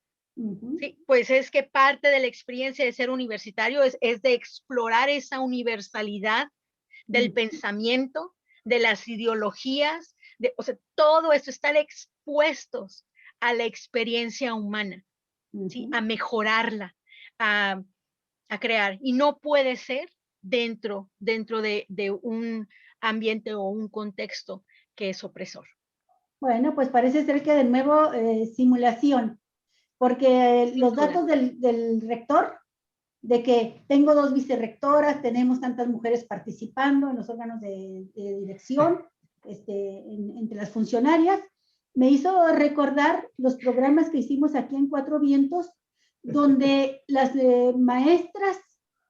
Sí, pues es que parte de la experiencia de ser universitario es de explorar esa universalidad del pensamiento, de las ideologías, o sea, todo esto, estar expuestos a la experiencia humana, ¿sí? A mejorarla, a crear. Y no puede ser dentro de un ambiente o un contexto que es opresor. Bueno, pues parece ser que de nuevo simulación, porque los datos del rector, de que tengo 2 vicerrectoras, tenemos tantas mujeres participando en los órganos de dirección, entre las funcionarias, me hizo recordar los programas que hicimos aquí en Cuatro Vientos, donde las maestras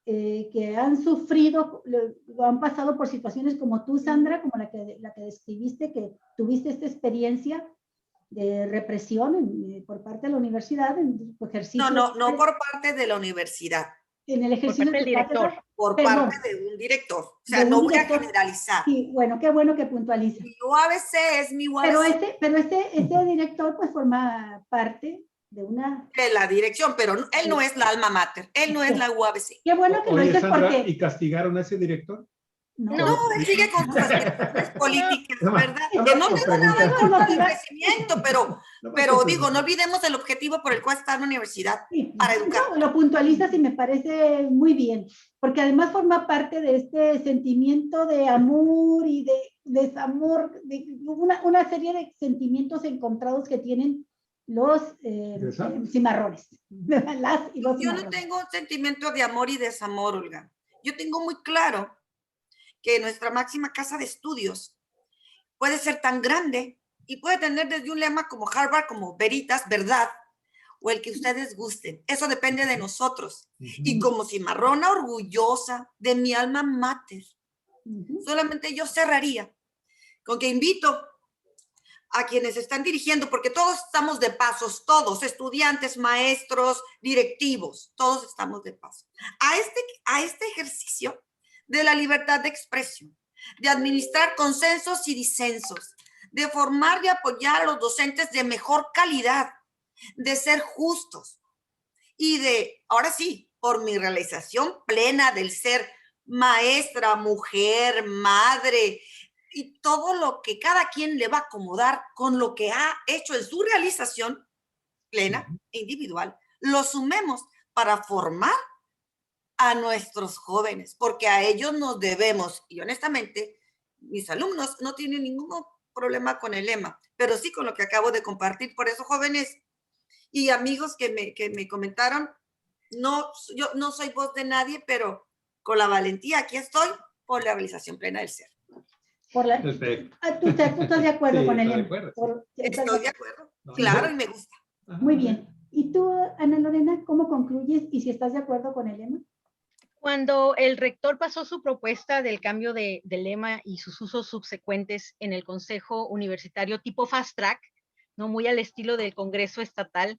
que han sufrido, han pasado por situaciones como tú, Sandra, como la que describiste, que tuviste esta experiencia de represión por parte de la universidad en tu ejercicio. No por parte de la universidad. En el ejercicio del director. Por parte de un director. O sea, no voy a generalizar. Sí, bueno, qué bueno que puntualiza. Mi UABC es mi UABC. Pero este director pues forma parte de una... De la dirección, pero él no es la alma mater. Él no es la UABC. Qué bueno que lo dices, Sandra, porque... ¿y castigaron a ese director? No, él sigue con sus aspiraciones políticas, ¿verdad? No, Que no no, tengo nada en contra del no, crecimiento, pero digo, no olvidemos el objetivo por el cual está en la universidad, Sí, para educar. no, lo puntualizas y me parece muy bien, porque además forma parte de este sentimiento de amor y de desamor, de una serie de sentimientos encontrados que tienen los cimarrones. Las y los Yo cimarrones. no tengo un sentimiento de amor y desamor, Olga. Yo tengo muy claro que nuestra máxima casa de estudios puede ser tan grande y puede tener desde un lema como Harvard, como Veritas, verdad, o el que ustedes gusten. Eso depende de nosotros. Y como cimarrona orgullosa de mi alma mater, solamente yo cerraría con que invito a quienes están dirigiendo, porque todos estamos de pasos, todos, estudiantes, maestros, directivos, todos estamos de paso, a este ejercicio de la libertad de expresión, de administrar consensos y disensos, de formar y apoyar a los docentes de mejor calidad, de ser justos y de, ahora sí, por mi realización plena del ser maestra, mujer, madre, y todo lo que cada quien le va a acomodar con lo que ha hecho en su realización plena e individual, lo sumemos para formar a nuestros jóvenes, porque a ellos nos debemos. Y honestamente, mis alumnos no tienen ningún problema con el lema, pero sí con lo que acabo de compartir. Por eso, jóvenes y amigos que me comentaron, no, yo no soy voz de nadie, pero con la valentía aquí estoy por la realización plena del ser. Perfecto. ¿Tú estás de acuerdo con el lema? Estoy de acuerdo, claro, y me gusta. Muy bien. ¿Y tú, Ana Lorena, cómo concluyes y si estás de acuerdo con el lema? Cuando el rector pasó su propuesta del cambio de lema y sus usos subsecuentes en el Consejo Universitario tipo Fast Track, ¿no? Muy al estilo del Congreso Estatal,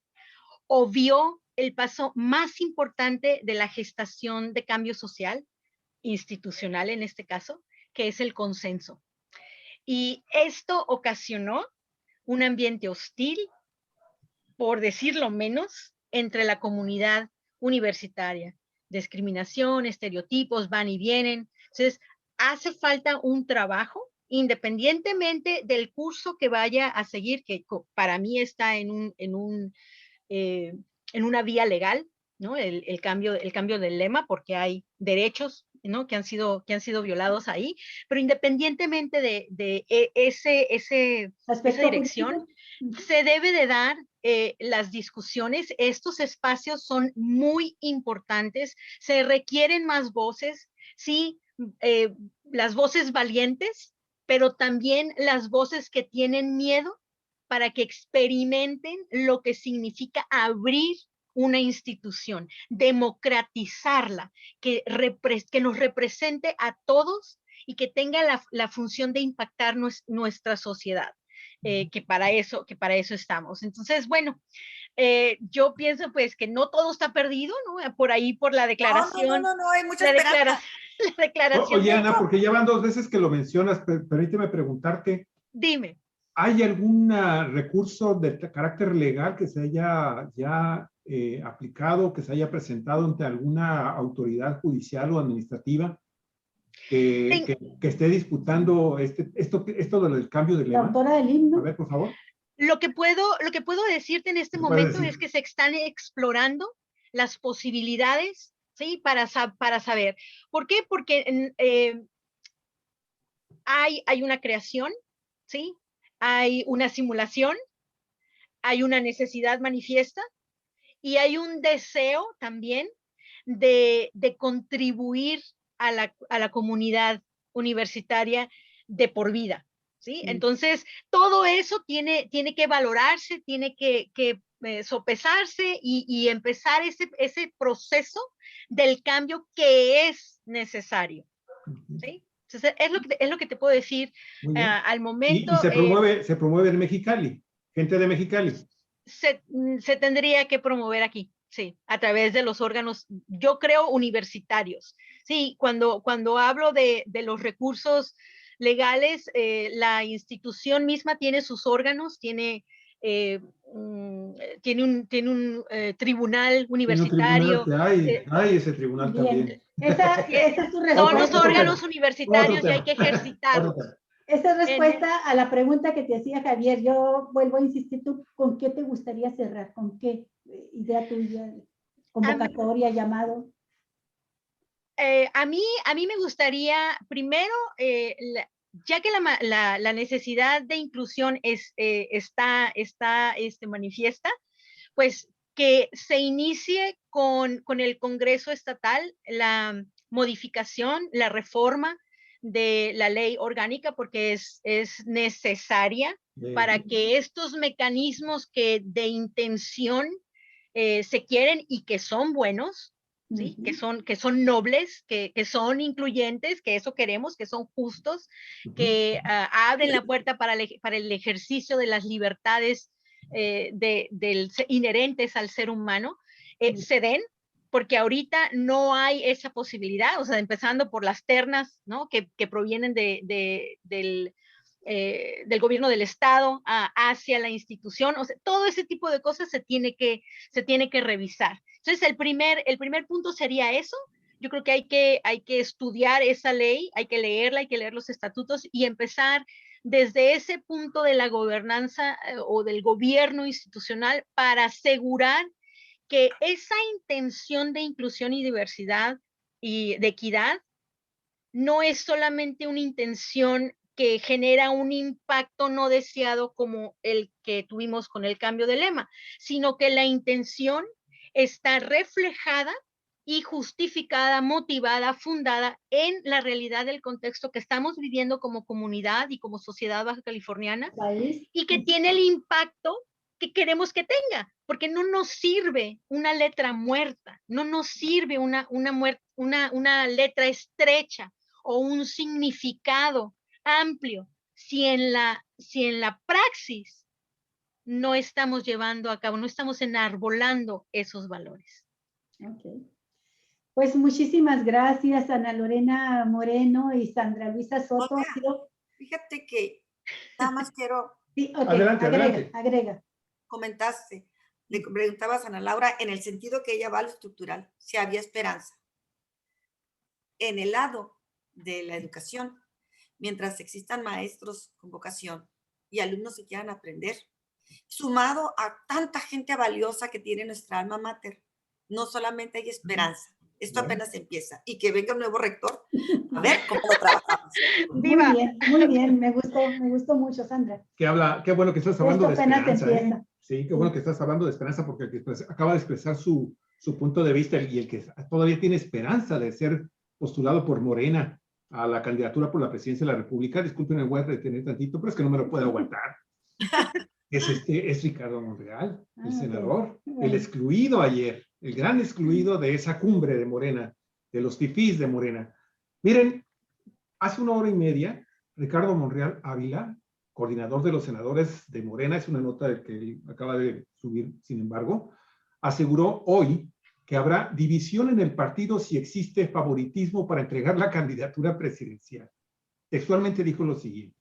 obvió el paso más importante de la gestación de cambio social, institucional en este caso, que es el consenso. Y esto ocasionó un ambiente hostil, por decirlo menos, entre la comunidad universitaria. Discriminación, estereotipos van y vienen. Entonces, hace falta un trabajo, independientemente del curso que vaya a seguir, que para mí está en una vía legal, ¿no? El cambio del lema, porque hay derechos, ¿no? que han sido violados ahí, pero independientemente de esa dirección, se debe de dar las discusiones. Estos espacios son muy importantes, se requieren más voces, sí, las voces valientes, pero también las voces que tienen miedo, para que experimenten lo que significa abrir una institución, democratizarla, que nos represente a todos y que tenga la función de impactar nuestra sociedad, que para eso estamos. Entonces, bueno, yo pienso pues que no todo está perdido, ¿no? Por ahí, por la declaración. No, hay mucha esperanza. La declaración. Oye, Ana, porque ya van 2 veces que lo mencionas, permíteme preguntarte. Dime. ¿Hay algún recurso de carácter legal que se haya ya aplicado, que se haya presentado ante alguna autoridad judicial o administrativa que esté disputando esto del cambio de lema? La autora del himno. A ver, por favor. Lo que puedo decirte en este momento es que se están explorando las posibilidades, ¿sí? Para saber. ¿Por qué? Porque hay una creación, ¿sí? Hay una simulación, hay una necesidad manifiesta y hay un deseo también de contribuir a la comunidad universitaria de por vida, ¿sí? Entonces, todo eso tiene que valorarse, tiene que sopesarse y empezar ese proceso del cambio que es necesario, ¿sí? Entonces, es lo que te puedo decir al momento. Y se promueve en Mexicali, gente de Mexicali. Se tendría que promover aquí, sí, a través de los órganos, yo creo, universitarios. Sí, cuando hablo de los recursos legales, la institución misma tiene sus órganos, tiene tiene un tribunal universitario. Hay ese tribunal también. Esa es tu respuesta. Son los órganos universitarios y hay que ejercitarlos. Esa es respuesta a la pregunta que te hacía Javier. Yo vuelvo a insistir, ¿tú con qué te gustaría cerrar? ¿Con qué idea tuya? ¿Convocatoria, llamado? A mí me gustaría, primero, ya que la necesidad de inclusión está manifiesta, pues que se inicie con el Congreso Estatal la modificación, la reforma de la ley orgánica, porque es necesaria para que estos mecanismos que de intención se quieren y que son buenos, ¿sí? Que son nobles, que son incluyentes, que eso queremos, que son justos, que abren la puerta para el ejercicio de las libertades inherentes al ser humano, se den, porque ahorita no hay esa posibilidad, o sea, empezando por las ternas, ¿no? que provienen del gobierno del Estado hacia la institución, o sea, todo ese tipo de cosas se tiene que revisar. Entonces, el primer punto sería eso. Yo creo que hay que estudiar esa ley, hay que leerla, hay que leer los estatutos y empezar desde ese punto de la gobernanza o del gobierno institucional para asegurar que esa intención de inclusión y diversidad y de equidad no es solamente una intención que genera un impacto no deseado como el que tuvimos con el cambio de lema, sino que la intención está reflejada y justificada, motivada, fundada en la realidad del contexto que estamos viviendo como comunidad y como sociedad baja californiana, y que tiene el impacto que queremos que tenga, porque no nos sirve una letra muerta, no nos sirve una letra estrecha o un significado amplio si en la praxis no estamos llevando a cabo, no estamos enarbolando esos valores. Okay. Pues muchísimas gracias, Ana Lorena Moreno y Sandra Luisa Soto. Fíjate que nada más quiero... Sí, okay. Agrega. Comentaste, le preguntabas a Ana Laura en el sentido que ella va a lo estructural, si había esperanza. En el lado de la educación, mientras existan maestros con vocación y alumnos que quieran aprender, sumado a tanta gente valiosa que tiene nuestra alma mater, no solamente hay esperanza. Esto apenas empieza. Y que venga un nuevo rector a ver cómo lo trabajamos. Muy bien. Me gustó mucho, Sandra. Qué bueno que estás hablando de esperanza. Sí, qué bueno que estás hablando de esperanza, porque el que acaba de expresar su punto de vista y el que todavía tiene esperanza de ser postulado por Morena a la candidatura por la presidencia de la República, disculpen, me voy a retener tantito, pero es que no me lo puedo aguantar. Es Ricardo Monreal, el senador, el excluido ayer, el gran excluido de esa cumbre de Morena, de los fifís de Morena. Miren, hace 1 hora y media, Ricardo Monreal Ávila, coordinador de los senadores de Morena, es una nota que él acaba de subir, sin embargo, aseguró hoy que habrá división en el partido si existe favoritismo para entregar la candidatura presidencial. Textualmente dijo lo siguiente: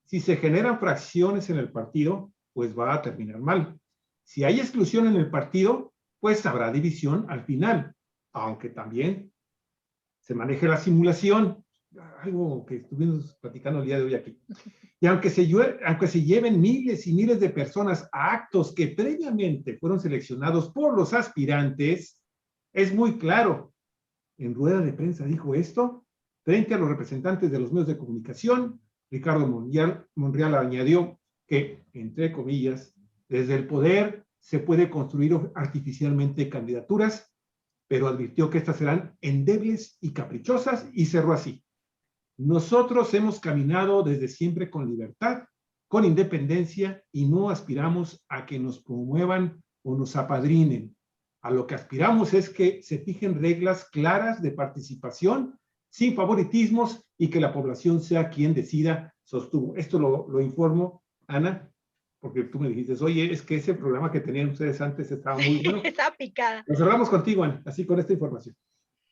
si se generan fracciones en el partido, pues va a terminar mal. Si hay exclusión en el partido, pues habrá división al final, aunque también se maneje la simulación, algo que estuvimos platicando el día de hoy aquí. Y aunque se lleven miles y miles de personas a actos que previamente fueron seleccionados por los aspirantes, es muy claro. En rueda de prensa dijo esto, frente a los representantes de los medios de comunicación. Ricardo Monreal añadió que, entre comillas, desde el poder se puede construir artificialmente candidaturas, pero advirtió que estas serán endebles y caprichosas y cerró así: nosotros hemos caminado desde siempre con libertad, con independencia y no aspiramos a que nos promuevan o nos apadrinen. A lo que aspiramos es que se fijen reglas claras de participación, sin favoritismos, y que la población sea quien decida, sostuvo. Esto lo informo, Ana, porque tú me dijiste, oye, es que ese programa que tenían ustedes antes estaba muy bueno. Está picada. Nos cerramos contigo, Ana, así con esta información.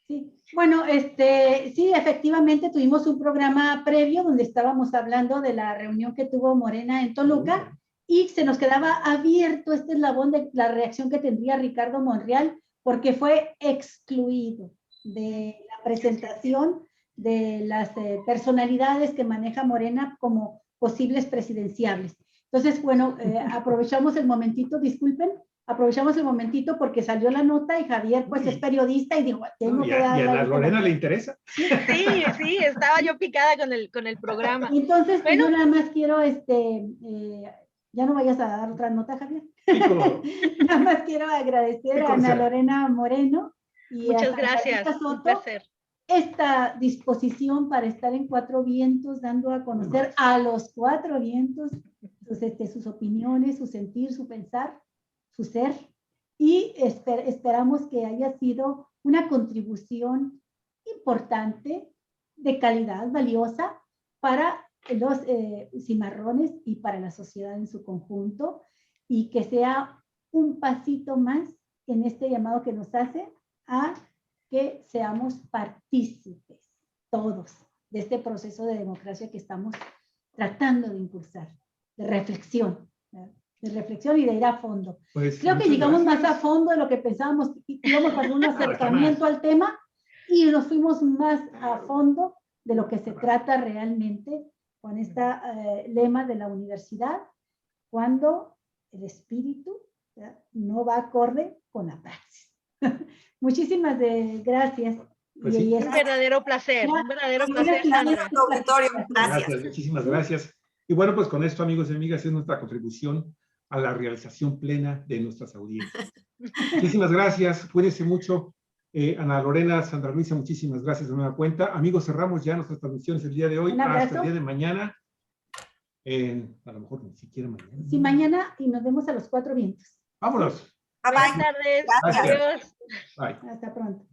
Sí, bueno, sí, efectivamente tuvimos un programa previo donde estábamos hablando de la reunión que tuvo Morena en Toluca y se nos quedaba abierto este eslabón de la reacción que tendría Ricardo Monreal, porque fue excluido de la presentación de las personalidades que maneja Morena como posibles presidenciables. Entonces, bueno, aprovechamos el momentito, disculpen, aprovechamos el momentito porque salió la nota y Javier pues es periodista y dijo, tengo que dar. ¿Y a la Lorena le interesa? Sí, estaba yo picada con el programa. Y entonces, bueno, yo nada más quiero, ya no vayas a dar otra nota, Javier. Nada más quiero agradecer a Ana Lorena Moreno y muchas a gracias, Soto, un placer. Esta disposición para estar en Cuatro Vientos, dando a conocer a los Cuatro Vientos sus opiniones, su sentir, su pensar, su ser, y esperamos que haya sido una contribución importante, de calidad, valiosa, para los cimarrones y para la sociedad en su conjunto, y que sea un pasito más en este llamado que nos hace a que seamos partícipes todos de este proceso de democracia que estamos tratando de impulsar, de reflexión y de ir a fondo. Pues, creo que llegamos más a fondo de lo que pensábamos, íbamos a hacer un acercamiento al tema y nos fuimos más a fondo de lo que se trata realmente con esta lema de la universidad, cuando el espíritu no va acorde con la praxis. Muchísimas gracias. Pues sí. Un verdadero placer, Sandra. Gracias, muchísimas gracias. Y bueno, pues con esto, amigos y amigas, es nuestra contribución a la realización plena de nuestras audiencias. Muchísimas gracias, cuídense mucho. Ana Lorena, Sandra Luisa, muchísimas gracias de nueva cuenta. Amigos, cerramos ya nuestras transmisiones el día de hoy hasta el día de mañana. A lo mejor ni siquiera mañana. Sí, mañana, y nos vemos a los Cuatro Vientos. Vámonos. Bye. Buenas tardes. Gracias. Adiós. Bye. Hasta pronto.